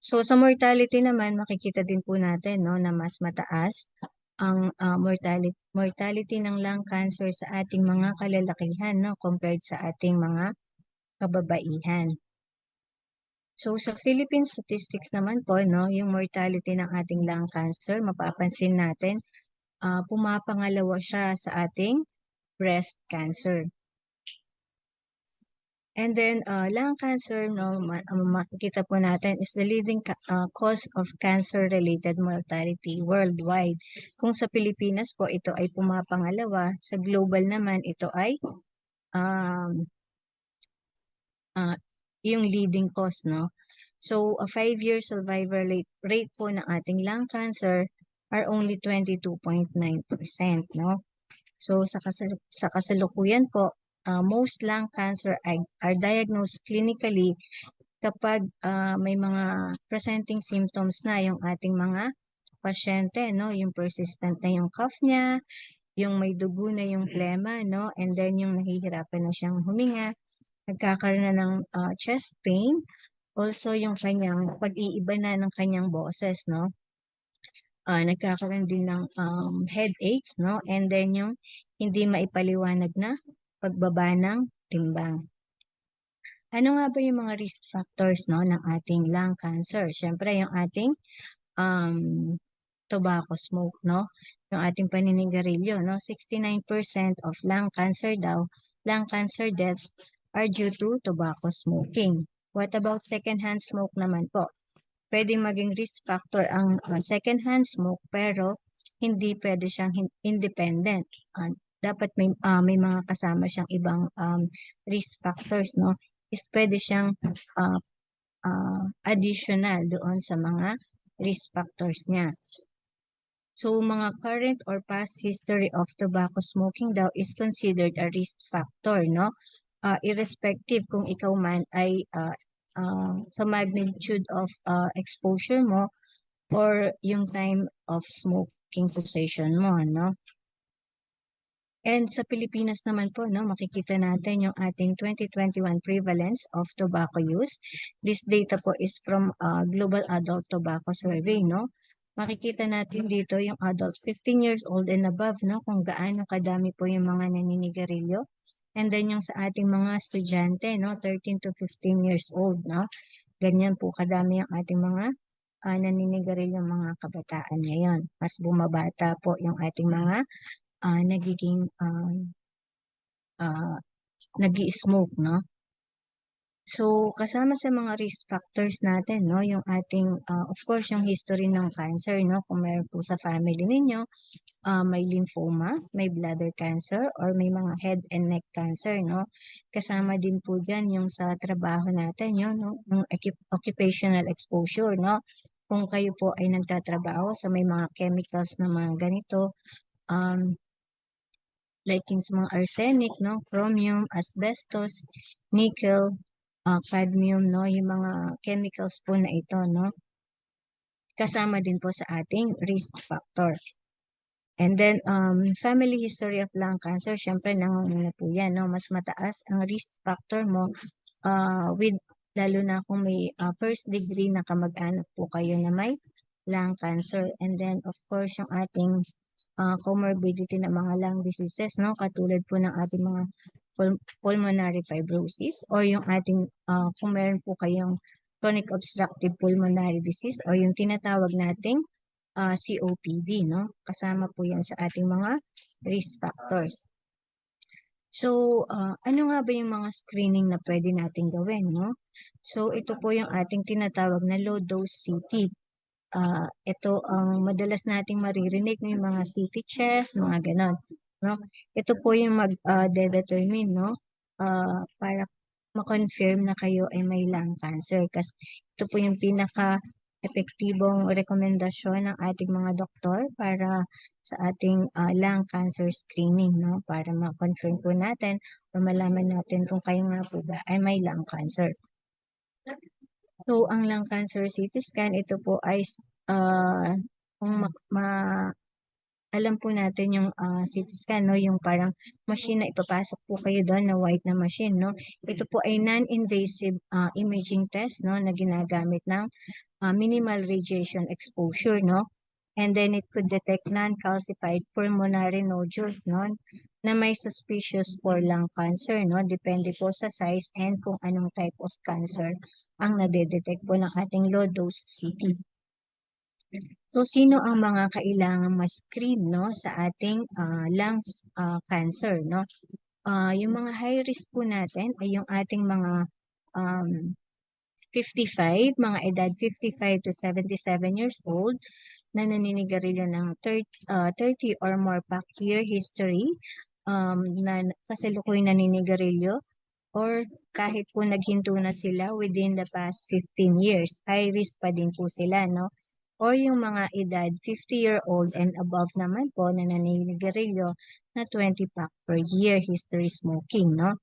So sa mortality naman, makikita din po natin, no, na mas mataas ang mortality ng lung cancer sa ating mga kalalakihan, no, compared sa ating mga kababaihan. So sa Philippine statistics naman po, no, yung mortality ng ating lung cancer, mapapansin natin, pumapangalawa siya sa ating breast cancer. And then, lung cancer, no, makikita po natin is the leading cause of cancer-related mortality worldwide. Kung sa Pilipinas po, ito ay pumapangalawa. Sa global naman, ito ay yung leading cause, no? So, a 5-year survival rate po ng ating lung cancer are only 22.9%, no? So, sa kasalukuyan po, most lung cancer are diagnosed clinically kapag may mga presenting symptoms na yung ating mga pasyente, no? Yung persistent na yung cough niya, yung may dugo na yung plema, no? And then yung nahihirapan na siyang huminga, nagkakaroon na ng chest pain, also yung kanyang pag-iiba na ng kanyang boses, no? Nagkakaroon din ng headaches, no? And then yung hindi maipaliwanag na pagbaba ng timbang. Ano nga ba yung mga risk factors, no, ng ating lung cancer? Siyempre, yung ating tobacco smoke, no? Yung ating paninigarilyo, no? 69% of lung cancer deaths are due to tobacco smoking. What about secondhand smoke naman po? Pwedeng maging risk factor ang secondhand smoke pero hindi pwede siyang independent. Dapat may mga kasama siyang ibang risk factors, no? Is pwede siyang additional doon sa mga risk factors niya. So, mga current or past history of tobacco smoking daw is considered a risk factor, no? Irrespective kung ikaw man ay sa magnitude of exposure mo or yung time of smoking cessation mo, no? And sa Pilipinas naman po, no, makikita natin yung ating 2021 prevalence of tobacco use. This data po is from Global Adult Tobacco Survey, no? Makikita natin dito yung adults 15 years old and above, no, kung gaano kadami po yung mga naninigarilyo. And then yung sa ating mga estudyante, no, 13 to 15 years old, no? Ganyan po kadami yung ating mga naninigarilyo mga kabataan ngayon. Mas bumabata po yung ating mga nagiging nag-i-smoke, no? So, kasama sa mga risk factors natin, no, yung ating, of course, yung history ng cancer, no, kung meron po sa family ninyo, may lymphoma, may bladder cancer, or may mga head and neck cancer, no. Kasama din po dyan yung sa trabaho natin, yun, no, yung occupational exposure, no. Kung kayo po ay nagtatrabaho sa may mga chemicals na mga ganito, like yung sa mga arsenic, no, chromium, asbestos, nickel, cadmium, no, yung mga chemicals po na ito, no. kasama din po sa ating risk factor. And then, family history of lung cancer, syempre nangunguna po yan, no? Mas mataas ang risk factor mo lalo na kung may first degree na kamag-anak po kayo na may lung cancer. And then, of course, yung ating comorbidity ng mga lung diseases, no? Katulad po ng ating mga pulmonary fibrosis or yung ating, kung meron po kayong chronic obstructive pulmonary disease o yung tinatawag nating COPD, no? Kasama po yan sa ating mga risk factors. So, ano nga ba yung mga screening na pwede natin gawin, no? So, ito po yung ating tinatawag na low-dose CT. Ito ang madalas nating maririnig ng mga CT chest, mga ganon, no? Ito po yung mag-determine, no? Para ma-confirm na kayo ay may lung cancer. Kasi ito po yung pinaka-epektibong rekomendasyon ng ating mga doktor para sa ating lung cancer screening, no? Para ma-confirm po natin o malaman natin kung kayo nga po ba ay may lung cancer. So, ang lung cancer CT scan, ito po ay kung alam po natin yung CT scan, no? Yung parang machine na ipapasok po kayo doon na white na machine, no? Ito po ay non-invasive imaging test, no? Na ginagamit ng minimal radiation exposure, no? And then it could detect non-calcified pulmonary nodules, no? Na may suspicious for lung cancer, no? Depende po sa size and kung anong type of cancer ang nadedetect po ng ating low-dose CT. So, sino ang mga kailangang ma-screen, no? Sa ating lungs cancer, no? Yung mga high risk po natin ay yung ating mga 55, mga edad 55 to 77 years old, na naninigarilyo ng 30 or more pack year history, na kasalukuyan naninigarilyo, or kahit po naghinto na sila within the past 15 years, high risk pa din po sila, no? Or yung mga edad 50-year-old and above naman po na naninigarilyo na 20 pack per year history smoking, no?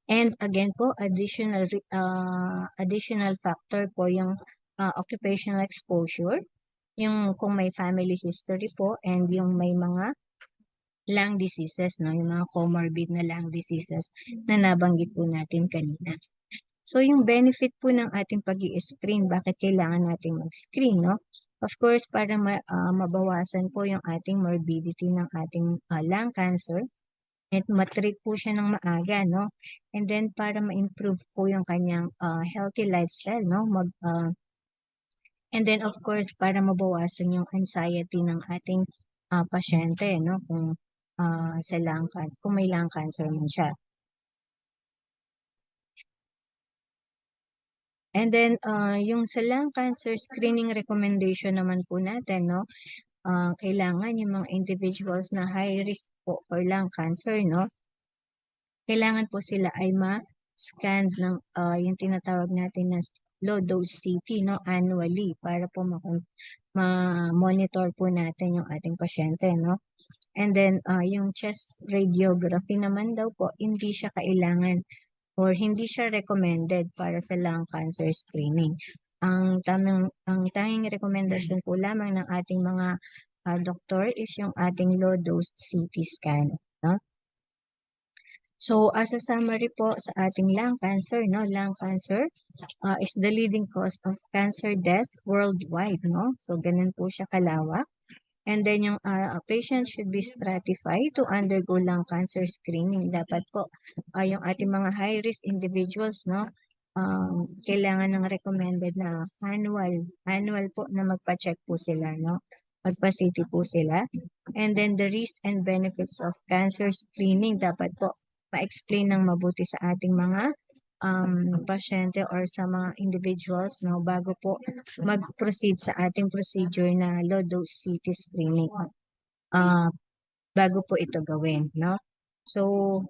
And again po, additional factor po yung occupational exposure, yung kung may family history po, and yung may mga lung diseases, no? Yung mga comorbid na lung diseases na nabanggit po natin kanina. So, yung benefit po ng ating pag-i-screen, bakit kailangan natin mag-screen, no? Of course, para mabawasan po yung ating morbidity ng ating lung cancer at matreat po siya ng maaga, no? And then, para ma-improve po yung kanyang healthy lifestyle, no? And then, of course, para mabawasan yung anxiety ng ating pasyente, no? Kung kung may lung cancer man siya. And then, yung sa lung cancer screening recommendation naman po natin, no? Kailangan yung mga individuals na high risk po for lung cancer, no? Kailangan po sila ay ma-scan ng yung tinatawag natin na low-dose CT, no? Annually, para po ma-monitor po natin yung ating pasyente, no? And then, yung chest radiography naman daw po, hindi siya kailangan or hindi siya recommended para sa lung cancer screening. Ang tanging rekomendasyon po lamang ng ating mga doktor is yung ating low-dose CT scan, no? So, as a summary po sa ating lung cancer, no? Lung cancer is the leading cause of cancer death worldwide, no? So, ganun po siya kalawak. And then yung patient should be stratified to undergo lung cancer screening. Dapat po yung ating mga high-risk individuals, no, kailangan ng recommended na annual po na magpa-check po sila, no, magpa-CT po sila. And then the risks and benefits of cancer screening, dapat po ma-explain ng mabuti sa ating mga pasyente or sa mga individuals, no, bago po mag-proceed sa ating procedure na low-dose CT screening. Bago po ito gawin, no? So,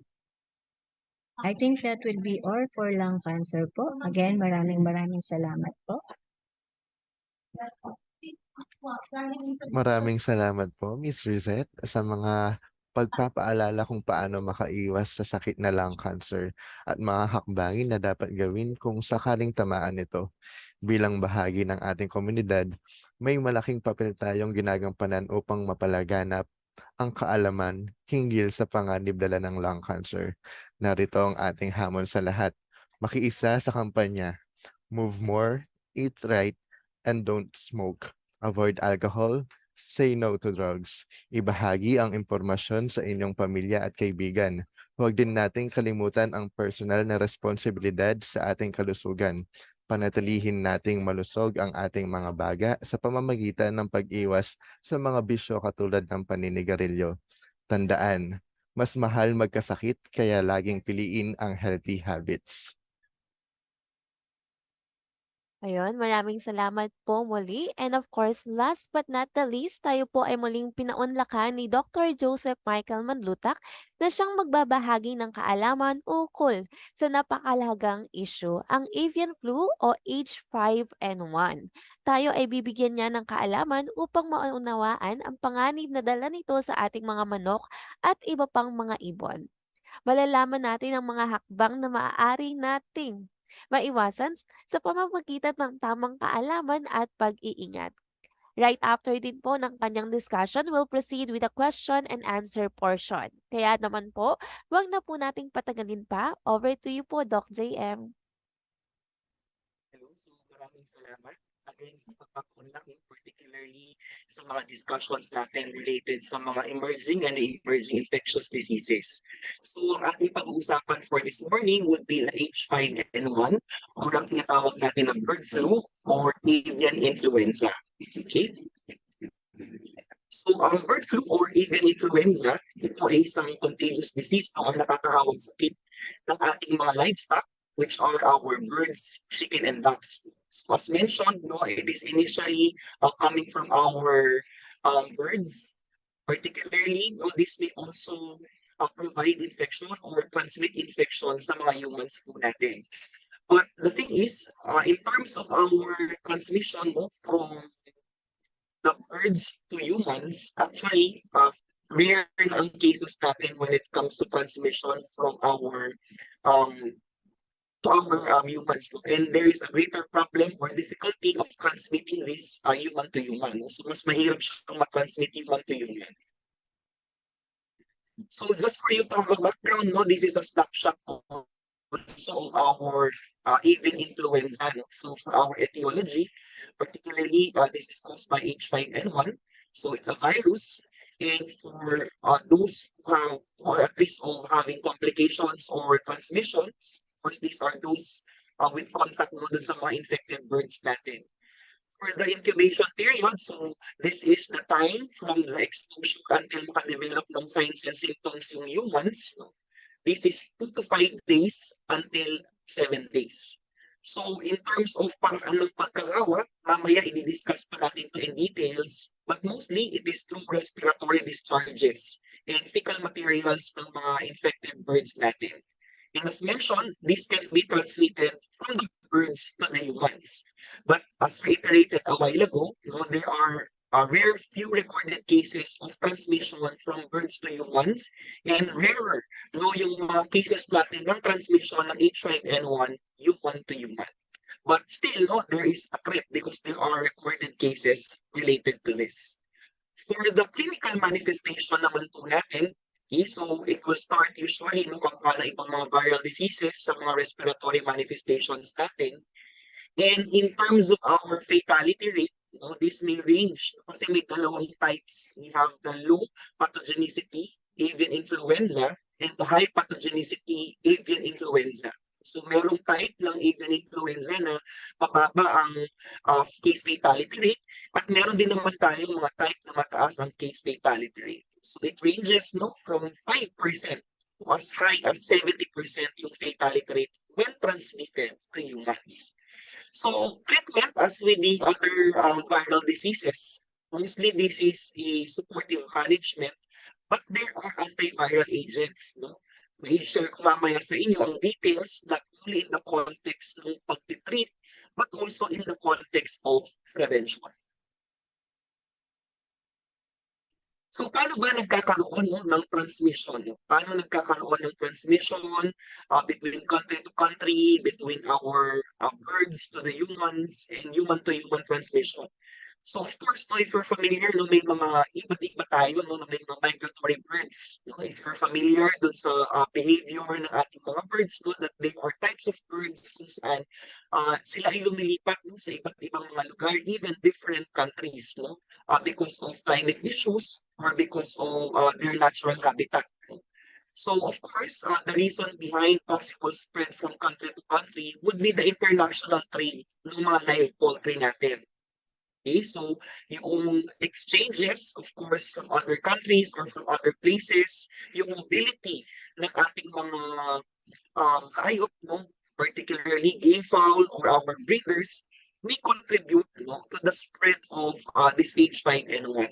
I think that will be all for lung cancer po. Again, maraming salamat po.
Maraming salamat po, Miss Rizette, sa mga pagpapaalala kung paano makaiwas sa sakit na lung cancer at mga hakbangin na dapat gawin kung sakaling tamaan ito. Bilang bahagi ng ating komunidad, may malaking papel tayong ginagampanan upang mapalaganap ang kaalaman hinggil sa panganib dala ng lung cancer. Narito ang ating hamon sa lahat. Makiisa sa kampanya, Move More, Eat Right, and Don't Smoke. Avoid alcohol, say no to drugs. Ibahagi ang impormasyon sa inyong pamilya at kaibigan. Huwag din nating kalimutan ang personal na responsibilidad sa ating kalusugan. Panatilihin nating malusog ang ating mga baga sa pamamagitan ng pag-iwas sa mga bisyo katulad ng paninigarilyo. Tandaan, mas mahal magkasakit kaya laging piliin ang healthy habits.
Ayun, maraming salamat po muli. And of course, last but not the least, tayo po ay muling pinaunlakan ni Dr. Joseph Michael Manlutak na siyang magbabahagi ng kaalaman ukol sa napakalagang issue, ang avian flu o H5N1. Tayo ay bibigyan niya ng kaalaman upang maunawaan ang panganib na dala nito sa ating mga manok at iba pang mga ibon. Malalaman natin ang mga hakbang na maaari nating maiwasan sa pamamagitan ng tamang kaalaman at pag-iingat. Right after din po ng kanyang discussion, we'll proceed with the question and answer portion. Kaya naman po, wag na po nating patagalin pa. Over to you po, Doc JM.
Hello, so maraming salamat again sa pagpapaunlak, particularly sa mga discussions natin related sa mga emerging and emerging infectious diseases. So ang ating pag-uusapan for this morning would be the H5N1 or ang tinatawag natin na bird flu or avian influenza. Okay? So ang bird flu or avian influenza, ito ay isang contagious disease o nakakahawang sakit ng ating mga livestock, which are our birds, chicken, and ducks. So as mentioned, no, it is initially coming from our birds. Particularly, no, this may also provide infection or transmit infection sa mga humans po natin. But the thing is, in terms of our transmission, no, from the birds to humans, actually, rare na ang cases natin when it comes to transmission from our humans. No? And there is a greater problem or difficulty of transmitting this human to human. No? So mas mahirap siyang matransmit human to human. So just for you to have a background, no, this is a snapshot also of our avian influenza. No? So for our etiology, particularly this is caused by H5N1. So it's a virus. And for those who have or at risk of having complications or transmissions, of course, these are those with contact mo dun sa mga infected birds natin. For the incubation period, so this is the time from the exposure until makadevelop ng signs and symptoms in humans. This is 2 to 5 days until 7 days. So in terms of paraan ng pagkagawa, mamaya i-discuss pa natin to in details, but mostly it is through respiratory discharges and fecal materials ng mga infected birds natin. And as mentioned, this can be transmitted from the birds to the humans. But as reiterated a while ago, there are a rare few recorded cases of transmission from birds to humans and rarer yung mga cases natin ng transmission ng H5N1 human to human. But still, there is a threat because there are recorded cases related to this. For the clinical manifestation naman po natin, so it will start usually kamukha ibang mga viral diseases sa mga respiratory manifestations natin. And in terms of our fatality rate, this may range kasi may dalawang types. We have the low pathogenicity avian influenza and the high pathogenicity avian influenza. So merong type ng avian influenza na mababa ang case fatality rate at meron din naman tayong mga type na mataas ang case fatality rate. So it ranges from 5% to as high as 70% yung fatality rate when transmitted to humans. So treatment, as with the other viral diseases, mostly this is a supportive management, but there are antiviral agents. May share ko mamaya sa inyo ang details not only in the context ng pag-treat, but also in the context of prevention. So paano ba nagkakaroon no, ng transmission? No? Paano nagkakaroon ng transmission between country to country, between our birds to the humans, and human to human transmission? So of course, no, if you're familiar, no, may mga iba't-iba tayo, no, na may mga migratory birds. No? If you're familiar dun sa behavior ng ating mga birds, no, that they are types of birds kung saan sila ay lumilipat no, sa iba't-ibang mga lugar, even different countries, no, because of climate issues or because of their natural habitat. No? So of course, the reason behind possible spread from country to country would be the international trade ng mga live poultry natin. Okay, so yung exchanges, of course, from other countries or from other places, yung mobility ng ating mga hayop, no, particularly game fowl or our breeders, may contribute no, to the spread of this H5N1.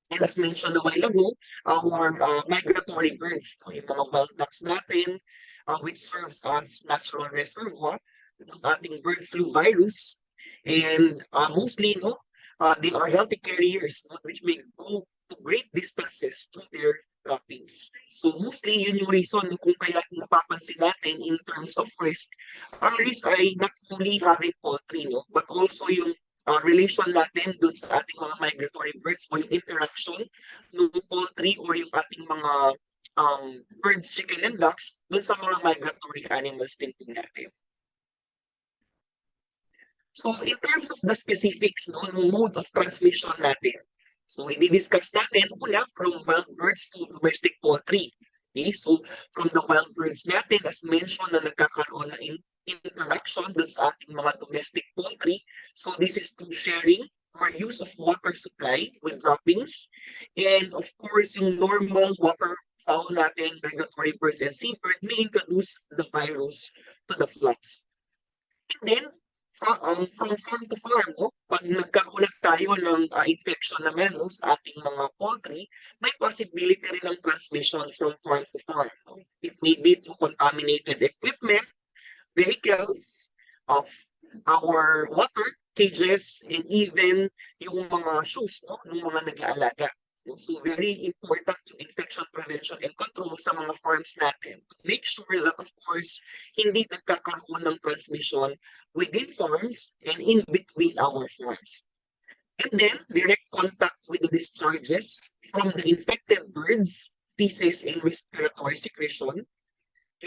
And as mentioned a while ago, our migratory birds, no, yung mga wild ducks natin, which serves as natural reservoir ng ating bird flu virus. And mostly, no, they are healthy carriers, no, which may go to great distances through their droppings. So mostly, yun yung reason no, kung kaya napapansin natin in terms of risk. Ang risk ay not only having poultry, no, but also yung relation natin dun sa ating mga migratory birds o yung interaction ng poultry or yung ating mga birds, chicken, and ducks dun sa mga migratory animals din po natin. So in terms of the specifics, no, ng mode of transmission natin. So i-discuss natin una from wild birds to domestic poultry. Okay, so from the wild birds natin, as mentioned na nagkakaroon ng interaction dun sa ating mga domestic poultry. So this is through sharing or use of water supply with droppings. And of course, yung normal water fowl natin, migratory birds and seabird may introduce the virus to the flocks. And then, from farm to farm, no? Pag nagkaroon tayo ng infection naman no, sa ating mga poultry, may possibility rin ng transmission from farm to farm. No? It may be through contaminated equipment, vehicles, of our water cages, and even yung mga shoes no, ng mga nag-aalaga. So very important yung infection prevention and control sa mga farms natin. Make sure that of course, hindi nagkakaroon ng transmission within farms and in between our farms. And then, direct contact with the discharges from the infected birds, feces, and respiratory secretion.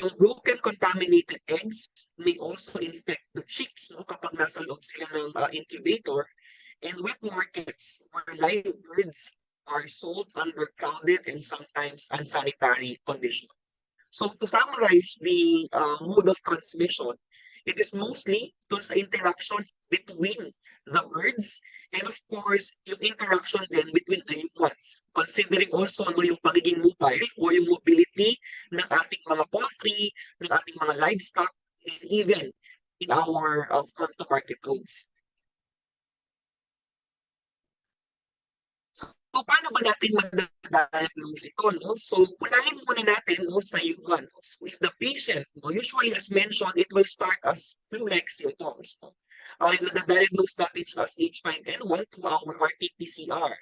Yung broken contaminated eggs may also infect the chicks no, kapag nasa loob sila ng incubator. And wet markets where live birds are sold under crowded and sometimes unsanitary conditions. So to summarize the mode of transmission, it is mostly dun sa interaction between the birds and of course yung interaction then between the humans. Considering also no, yung pagiging mobile o yung mobility ng ating mga poultry, ng ating mga livestock, and even in our farm-to-market roads. So, paano ba natin mag-diagnose ito? No? So, unahin muna natin no, sa human. So, if the patient, no, usually as mentioned, it will start as flu-like symptoms. No? Nag-diagnose natin siya as H5N1 to our RT-PCR.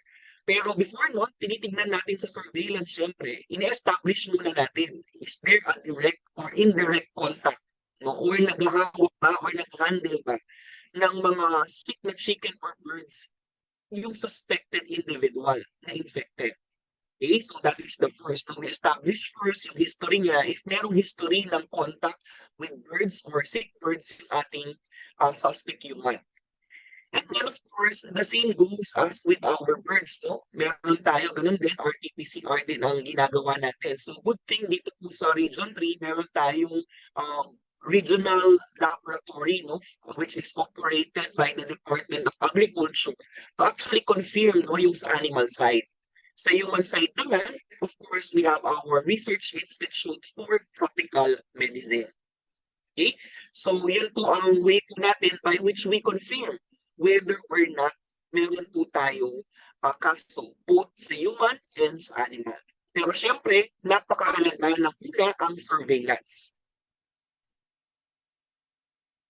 Pero before nun, tinitignan natin sa surveillance, syempre, ine-establish muna natin, is there a direct or indirect contact? No? Or naghahawak ba or nag-handle ba ng mga sick na chicken or birds yung suspected individual na infected. Okay, so that is the first. Now, we establish first yung history niya. If merong history ng contact with birds or sick birds yung ating suspect human. And then, of course, the same goes as with our birds, no? Meron tayo, ganun din, RT-PCR din ang ginagawa natin. So, good thing dito po sa Region 3, meron tayong regional laboratory, no, which is operated by the Department of Agriculture to actually confirm no, yung sa animal side. Sa human side naman, of course, we have our Research Institute for Tropical Medicine. Okay? So, yun po ang way po natin by which we confirm whether or not meron po tayong kaso both sa human and sa animal. Pero syempre, napakahalaga ng una ang surveillance.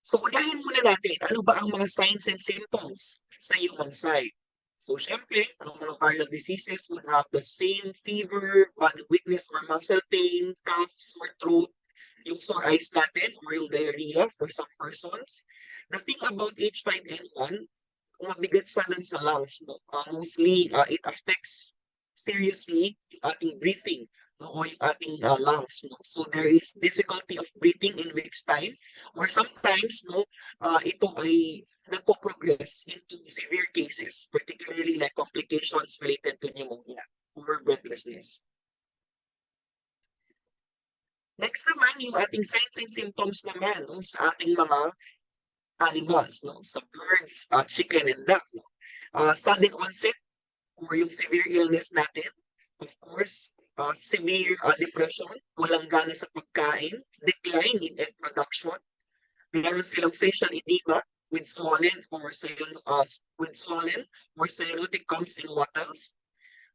So, unahin muna natin, ano ba ang mga signs and symptoms sa human side? So, syempre, ang mga viral diseases would have the same fever, body weakness or muscle pain, cough, sore throat, yung sore eyes natin or yung diarrhea for some persons. The thing about H5N1, mabigat siya dun sa lungs. No? Mostly, it affects seriously yung ating breathing, no? O yung ating lungs. No? So there is difficulty of breathing in weeks time or sometimes no, ito ay nagpo-progress into severe cases, particularly like complications related to pneumonia or breathlessness. Next naman, yung ating signs and symptoms naman no, sa ating mga animals, no? Sa birds, chicken, and duck. No? Sudden onset or yung severe illness natin. Of course, severe depression, walang gana sa pagkain, decline in egg production, meron silang facial edema with swollen or cyanotic clumps and wattles.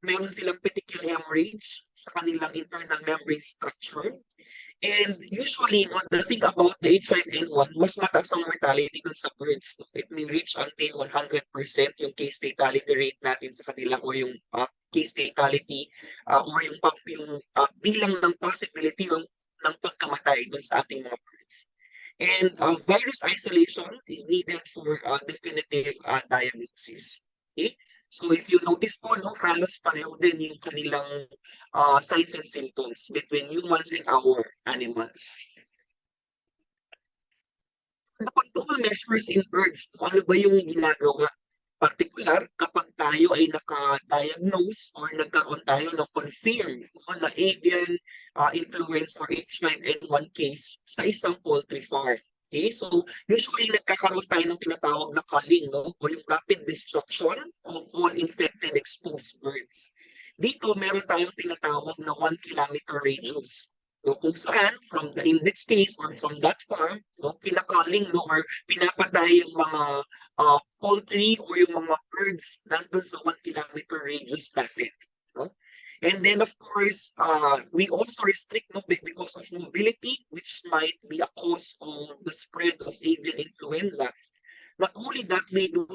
Meron silang petechial hemorrhage sa kanilang internal membrane structure. And usually, no, the thing about the H5N1, mas mataas ang mortality dun sa birds. No? It may reach until 100% yung case fatality rate natin sa kanila or yung case fatality or yung bilang ng possibility ng pagkamatay dun sa ating mga birds. And virus isolation is needed for definitive diagnosis. Okay? So if you notice po, no, halos pareho din yung kanilang signs and symptoms between humans and our animals. The control measures in birds, ano ba yung ginagawa? Particular, kapag tayo ay naka-diagnose or nagkaroon tayo ng confirmed na avian influenza or H5N1 case sa isang poultry farm. Okay, so usually nagkakaroon tayo ng tinatawag na culling, no? O yung rapid destruction of all infected exposed birds. Dito, meron tayong tinatawag na 1 kilometer radius. No, kung saan, from the index case or from that farm, no, kinakalling no, or pinapatay yung mga poultry or yung mga birds nandun sa 1 kilometer radius natin. No? And then, of course, we also restrict no, because of mobility, which might be a cause of the spread of avian influenza. Not only that, we do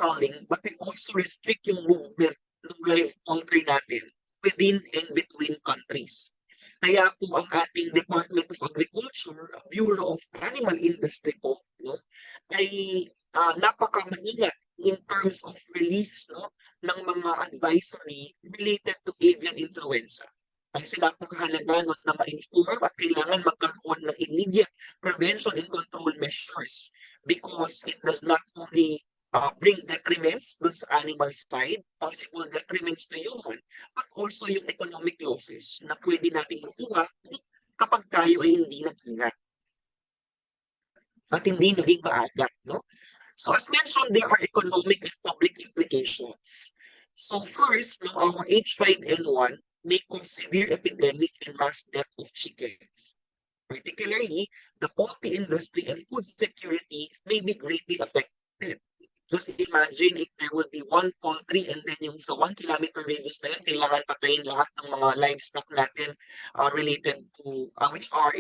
culling, but we also restrict yung movement ng live poultry natin within and between countries. Kaya po ang ating Department of Agriculture, Bureau of Animal Industry po, no, ay napaka-maingat in terms of release no, ng mga advisory related to avian influenza. Kasi napakahalaga no, na ma-inform at kailangan magkaroon ng immediate prevention and control measures because it does not only bring detriments dun sa animal side, possible detriments to human, but also yung economic losses na pwede nating makuha kapag tayo ay hindi nag-ingat at hindi naging maaga. No? So as mentioned, there are economic and public implications. So first, no, our H5N1 may cause severe epidemic and mass death of chickens. Particularly, the poultry industry and food security may be greatly affected. Just imagine if there would be one poultry and then yung sa 1 kilometer radius na yun, kailangan patayin lahat ng mga livestock natin related to, which are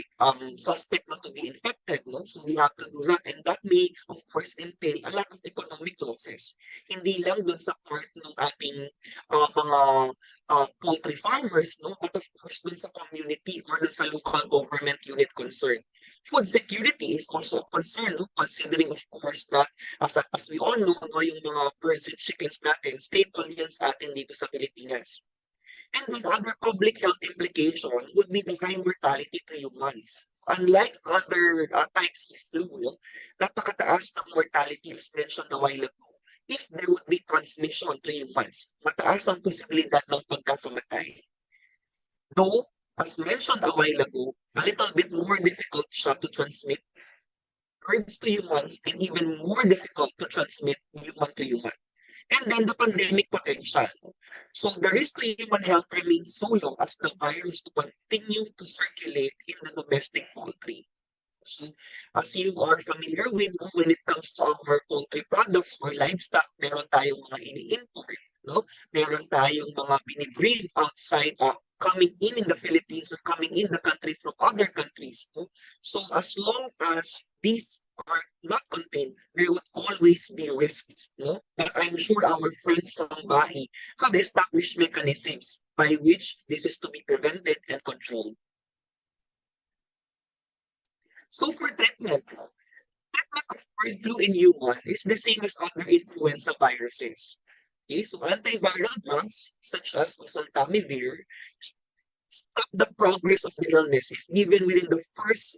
suspect not to be infected. No? So we have to do that and that may, of course, entail a lot of economic losses. Hindi lang dun sa part ng ating mga poultry farmers, no? But of course, dun sa community or dun sa local government unit concerned. Food security is also a concern, no? Considering, of course, that as we all know, no, yung mga birds and chickens natin, staple yan sa atin dito sa Pilipinas. And with other public health implication would be the high mortality to humans. Unlike other types of flu, no, napakataas ng mortality as mentioned a while ago. If there would be transmission to humans, mataas ang posibilidad ng pagkakamatay. Though, as mentioned a while ago, a little bit more difficult siya to transmit birds to humans and even more difficult to transmit human to human. And then the pandemic potential. So the risk to human health remains so long as the virus to continue to circulate in the domestic poultry. So as you are familiar with, when it comes to our poultry products or livestock, meron tayong mga ini-import, no? Meron tayong mga binibreed outside coming in the Philippines or coming in the country from other countries. No? So as long as these are not contained, there would always be risks, no? But I'm sure our friends from Bahi have established mechanisms by which this is to be prevented and controlled. So for treatment of bird flu in human is the same as other influenza viruses. Okay, so antiviral drugs such as oseltamivir stop the progress of the illness if given within the first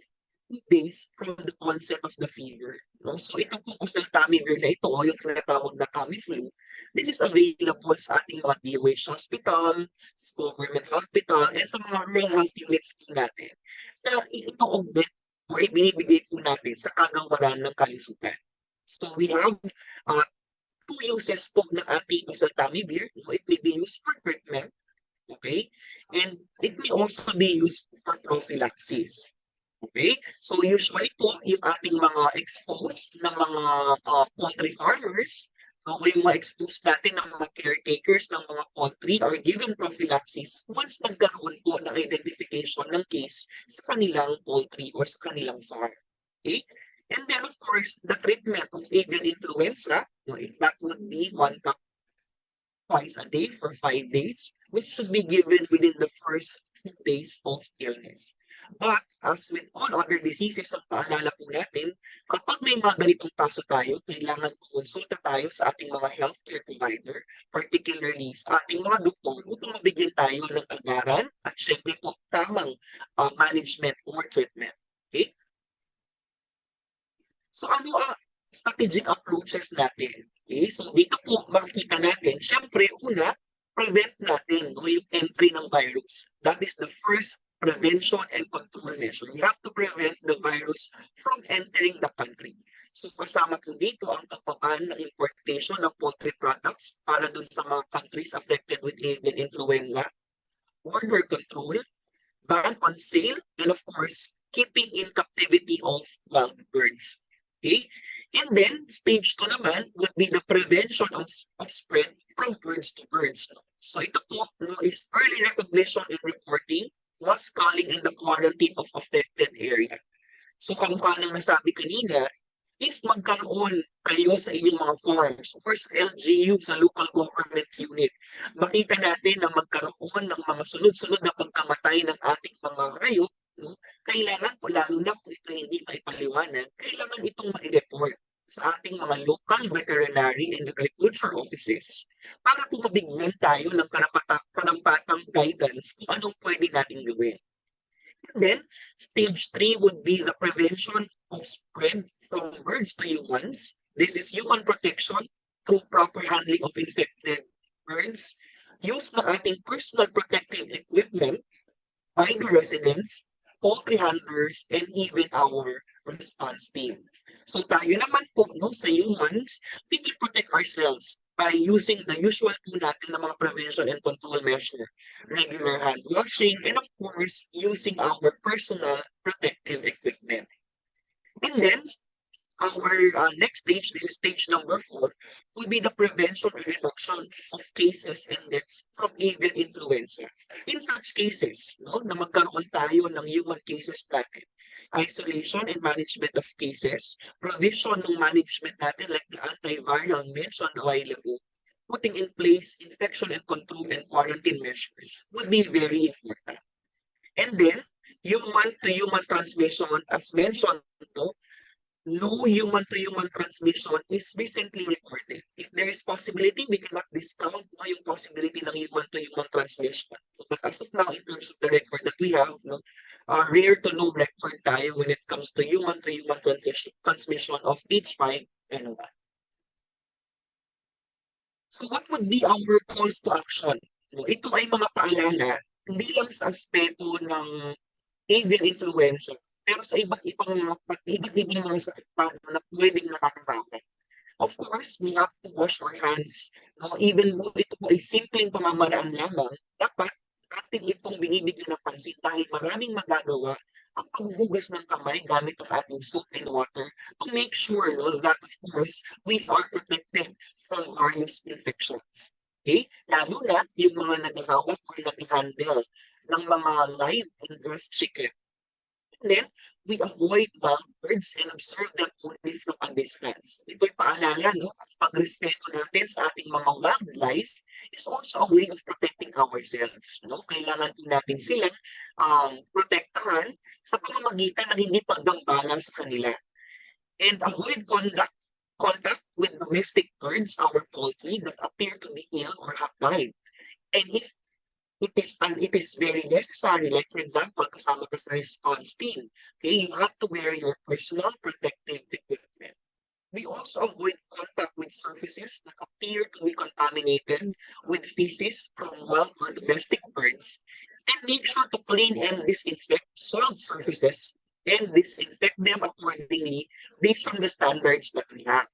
2 days from the onset of the fever. No? So ito pong oseltamivir na ito, yung tinatawag na Tamiflu, this is available sa ating mga DOH hospital, sa government hospital, and sa mga rural health units po natin. Na ito augment or ibinibigay po natin sa kagawaran ng kalusugan. So we have uh, 2 uses po ng ating oseltamivir. No? It may be used for treatment, okay? And it may also be used for prophylaxis. Okay? So usually po, yung ating mga exposed na mga poultry farmers, o yung mga exposed natin ng mga caretakers ng mga poultry are given prophylaxis once nagkaroon po ng identification ng case sa kanilang poultry or sa kanilang farm. Okay? And then of course, the treatment of avian influenza, no, that would be 1 cup twice a day for 5 days, which should be given within the first 2 days of illness. But as with all other diseases, ang paalala po natin, kapag may mga ganitong kaso tayo, kailangan konsulta tayo sa ating mga healthcare provider, particularly sa ating mga doktor, upang mabigyan tayo ng agaran at syempre po tamang management or treatment. Okay? So ano ang strategic approaches natin? Okay? So dito po makikita natin, syempre una, prevent natin no, yung entry ng virus. That is the first prevention and control measure. We have to prevent the virus from entering the country. So kasama po dito ang pagbaban ng importation ng poultry products para dun sa mga countries affected with avian influenza, border control, ban on sale, and of course, keeping in captivity of wild birds. Okay? And then, stage 2 naman would be the prevention of spread from birds to birds. So ito po no, is early recognition and reporting, mass calling in the quarantine of affected area. So kamukha ng nasabi kanina, if magkaroon kayo sa inyong mga farms or sa LGU, sa local government unit, makita natin na magkaroon ng mga sunod-sunod na pagkamatay ng ating mga hayop, no? Kailangan po, lalo na kung ito hindi maipaliwanag, kailangan itong mai-report sa ating mga local veterinary and agriculture offices para po mabigyan tayo ng karampatang guidance kung anong pwede nating gawin. And then, stage 3 would be the prevention of spread from birds to humans. This is human protection through proper handling of infected birds, use ng ating personal protective equipment by the residents, poultry handlers, and even our response team. So tayo naman po no, sa humans, we can protect ourselves by using the usual po natin na mga prevention and control measure, regular hand washing, and of course, using our personal protective equipment. And then, our next stage, this is stage number 4, will be the prevention and reduction of cases and deaths from avian influenza. In such cases, no, na magkaroon tayo ng human cases natin, isolation and management of cases, provision ng management natin like the antiviral mentioned a while ago, putting in place infection and control and quarantine measures would be very important. And then, human-to-human transmission, as mentioned, no human-to-human transmission is recently reported. If there is possibility, we cannot discount no, yung possibility ng human-to-human transmission. But as of now, in terms of the record that we have, no, rare to no record tayo when it comes to human-to-human transmission of H5N1. So what would be our calls to action? No, ito ay mga paalala, hindi lang sa aspeto ng avian influenza, pero sa iba't ibang mga sakit pa na pwedeng nakakarapat. Of course, we have to wash our hands. No? Even though ito po ay simpleng pamamaraan lamang, dapat atin itong binibigyan ng pansin dahil maraming magagawa ang paghuhugas ng kamay gamit ang ating soap and water to make sure no, that of course we are protected from various infections. Okay? Lalo na yung mga naghahawak or nag-handle ng mga live and dressed chicken. And then, we avoid wild birds and observe them only from a distance. Ito'y paalala, no? Ang pagrespeto natin sa ating mga wildlife is also a way of protecting ourselves, no? Kailangan po natin silang protektahan sa pamamagitan ng hindi paggambala sa kanila. And avoid contact with domestic birds, our poultry, that appear to be ill or have died. And if it is very necessary, like for example, kasama ka sa response team, okay, you have to wear your personal protective equipment. We also avoid contact with surfaces that appear to be contaminated with feces from wild or domestic birds, and make sure to clean and disinfect soiled surfaces and disinfect them accordingly based on the standards that we have.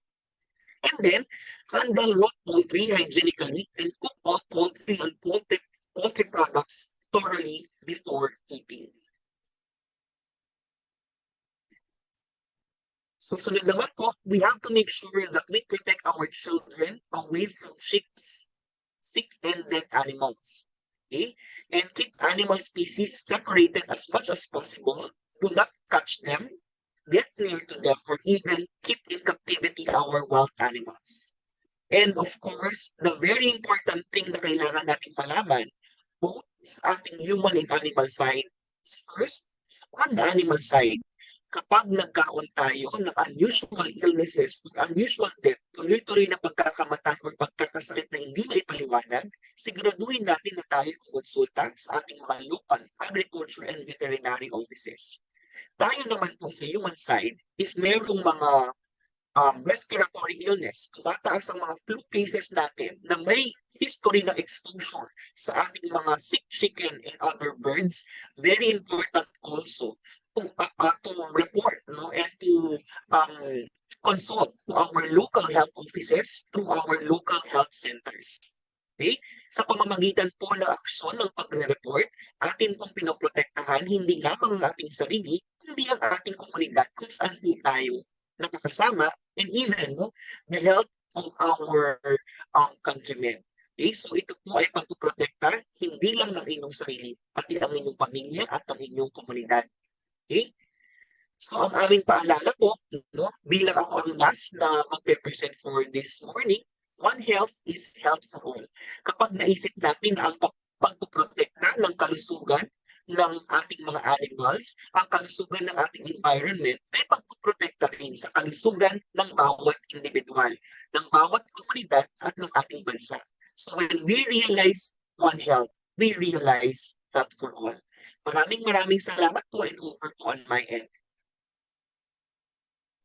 And then, handle raw poultry hygienically and cook all poultry and poultry products thoroughly before eating. So, sunod naman po, we have to make sure that we protect our children away from sick and dead animals. Okay? And keep animal species separated as much as possible. Do not catch them, get near to them, or even keep in captivity our wild animals. And of course, the very important thing na kailangan natin malaman, both sa ating human and animal side. First, on the animal side, kapag nagkaroon tayo ng unusual illnesses or unusual death, tuloy-tuloy na pagkakamatay or pagkakasakit na hindi maipaliwanag, siguraduhin natin na tayo kumonsulta sa ating mga local agriculture and veterinary offices. Tayo naman po sa human side, if merong mga respiratory illness, tumataas ang mga flu cases natin na may history ng exposure sa ating mga sick chicken and other birds, very important also to report, no, and to consult to our local health offices through our local health centers. Okay? Sa pamamagitan po ng aksyon ng pagre-report, atin pong pinoprotektahan hindi lamang ang ating sarili, kundi ang ating komunidad kung saan po tayo nakakasama, and even the health of our countrymen. Okay? So ito po ay pagpuprotekta hindi lang ng inyong sarili, pati ang inyong pamilya at ang inyong komunidad. Okay? So ang aming paalala po, no, bilang ako ang last na magpe-present for this morning, One Health is health for all. Kapag naisip natin ang pagpuprotekta ng kalusugan ng ating mga animals, ang kalusugan ng ating environment, ay pagpuprotekta rin sa kalusugan ng bawat individual, ng bawat komunidad at ng ating bansa. So when we realize One Health, we realize health for all. Maraming salamat po and over po on my end.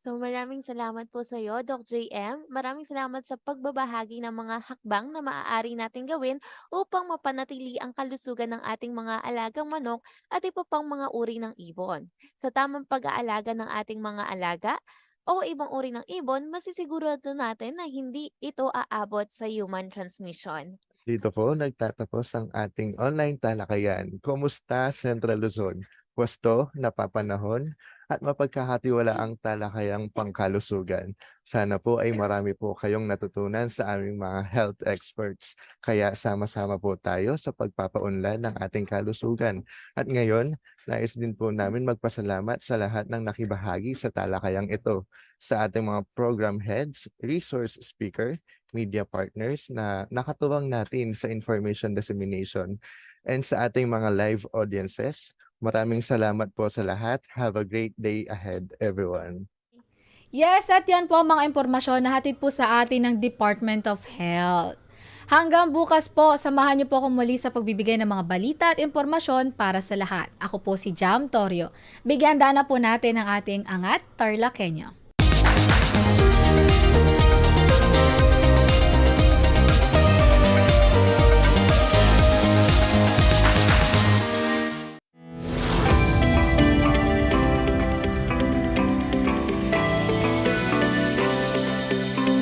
So maraming salamat po sa iyo, Doc JM. Maraming salamat sa pagbabahagi ng mga hakbang na maaari nating gawin upang mapanatili ang kalusugan ng ating mga alagang manok at iba pang mga uri ng ibon. Sa tamang pag-aalaga ng ating mga alaga o ibang uri ng ibon, masisigurado natin na hindi ito aabot sa human transmission.
Dito po nagtatapos ang ating online talakayan. Kumusta Central Luzon? Pwesto, napapanahon, at mapagkakatiwalaang talakayang pangkalusugan. Sana po ay marami po kayong natutunan sa aming mga health experts. Kaya sama-sama po tayo sa pagpapaunlad ng ating kalusugan. At ngayon, nais din po namin magpasalamat sa lahat ng nakibahagi sa talakayang ito. Sa ating mga program heads, resource speaker, media partners na nakatuwang natin sa information dissemination, and sa ating mga live audiences. Maraming salamat po sa lahat. Have a great day ahead, everyone.
Yes, at yan po ang mga impormasyon na hatid po sa atin ng Department of Health. Hanggang bukas po, samahan niyo po akong muli sa pagbibigay ng mga balita at impormasyon para sa lahat. Ako po si Jam Torio. Bigyan dana po natin ang ating Angat Tarlakenyo.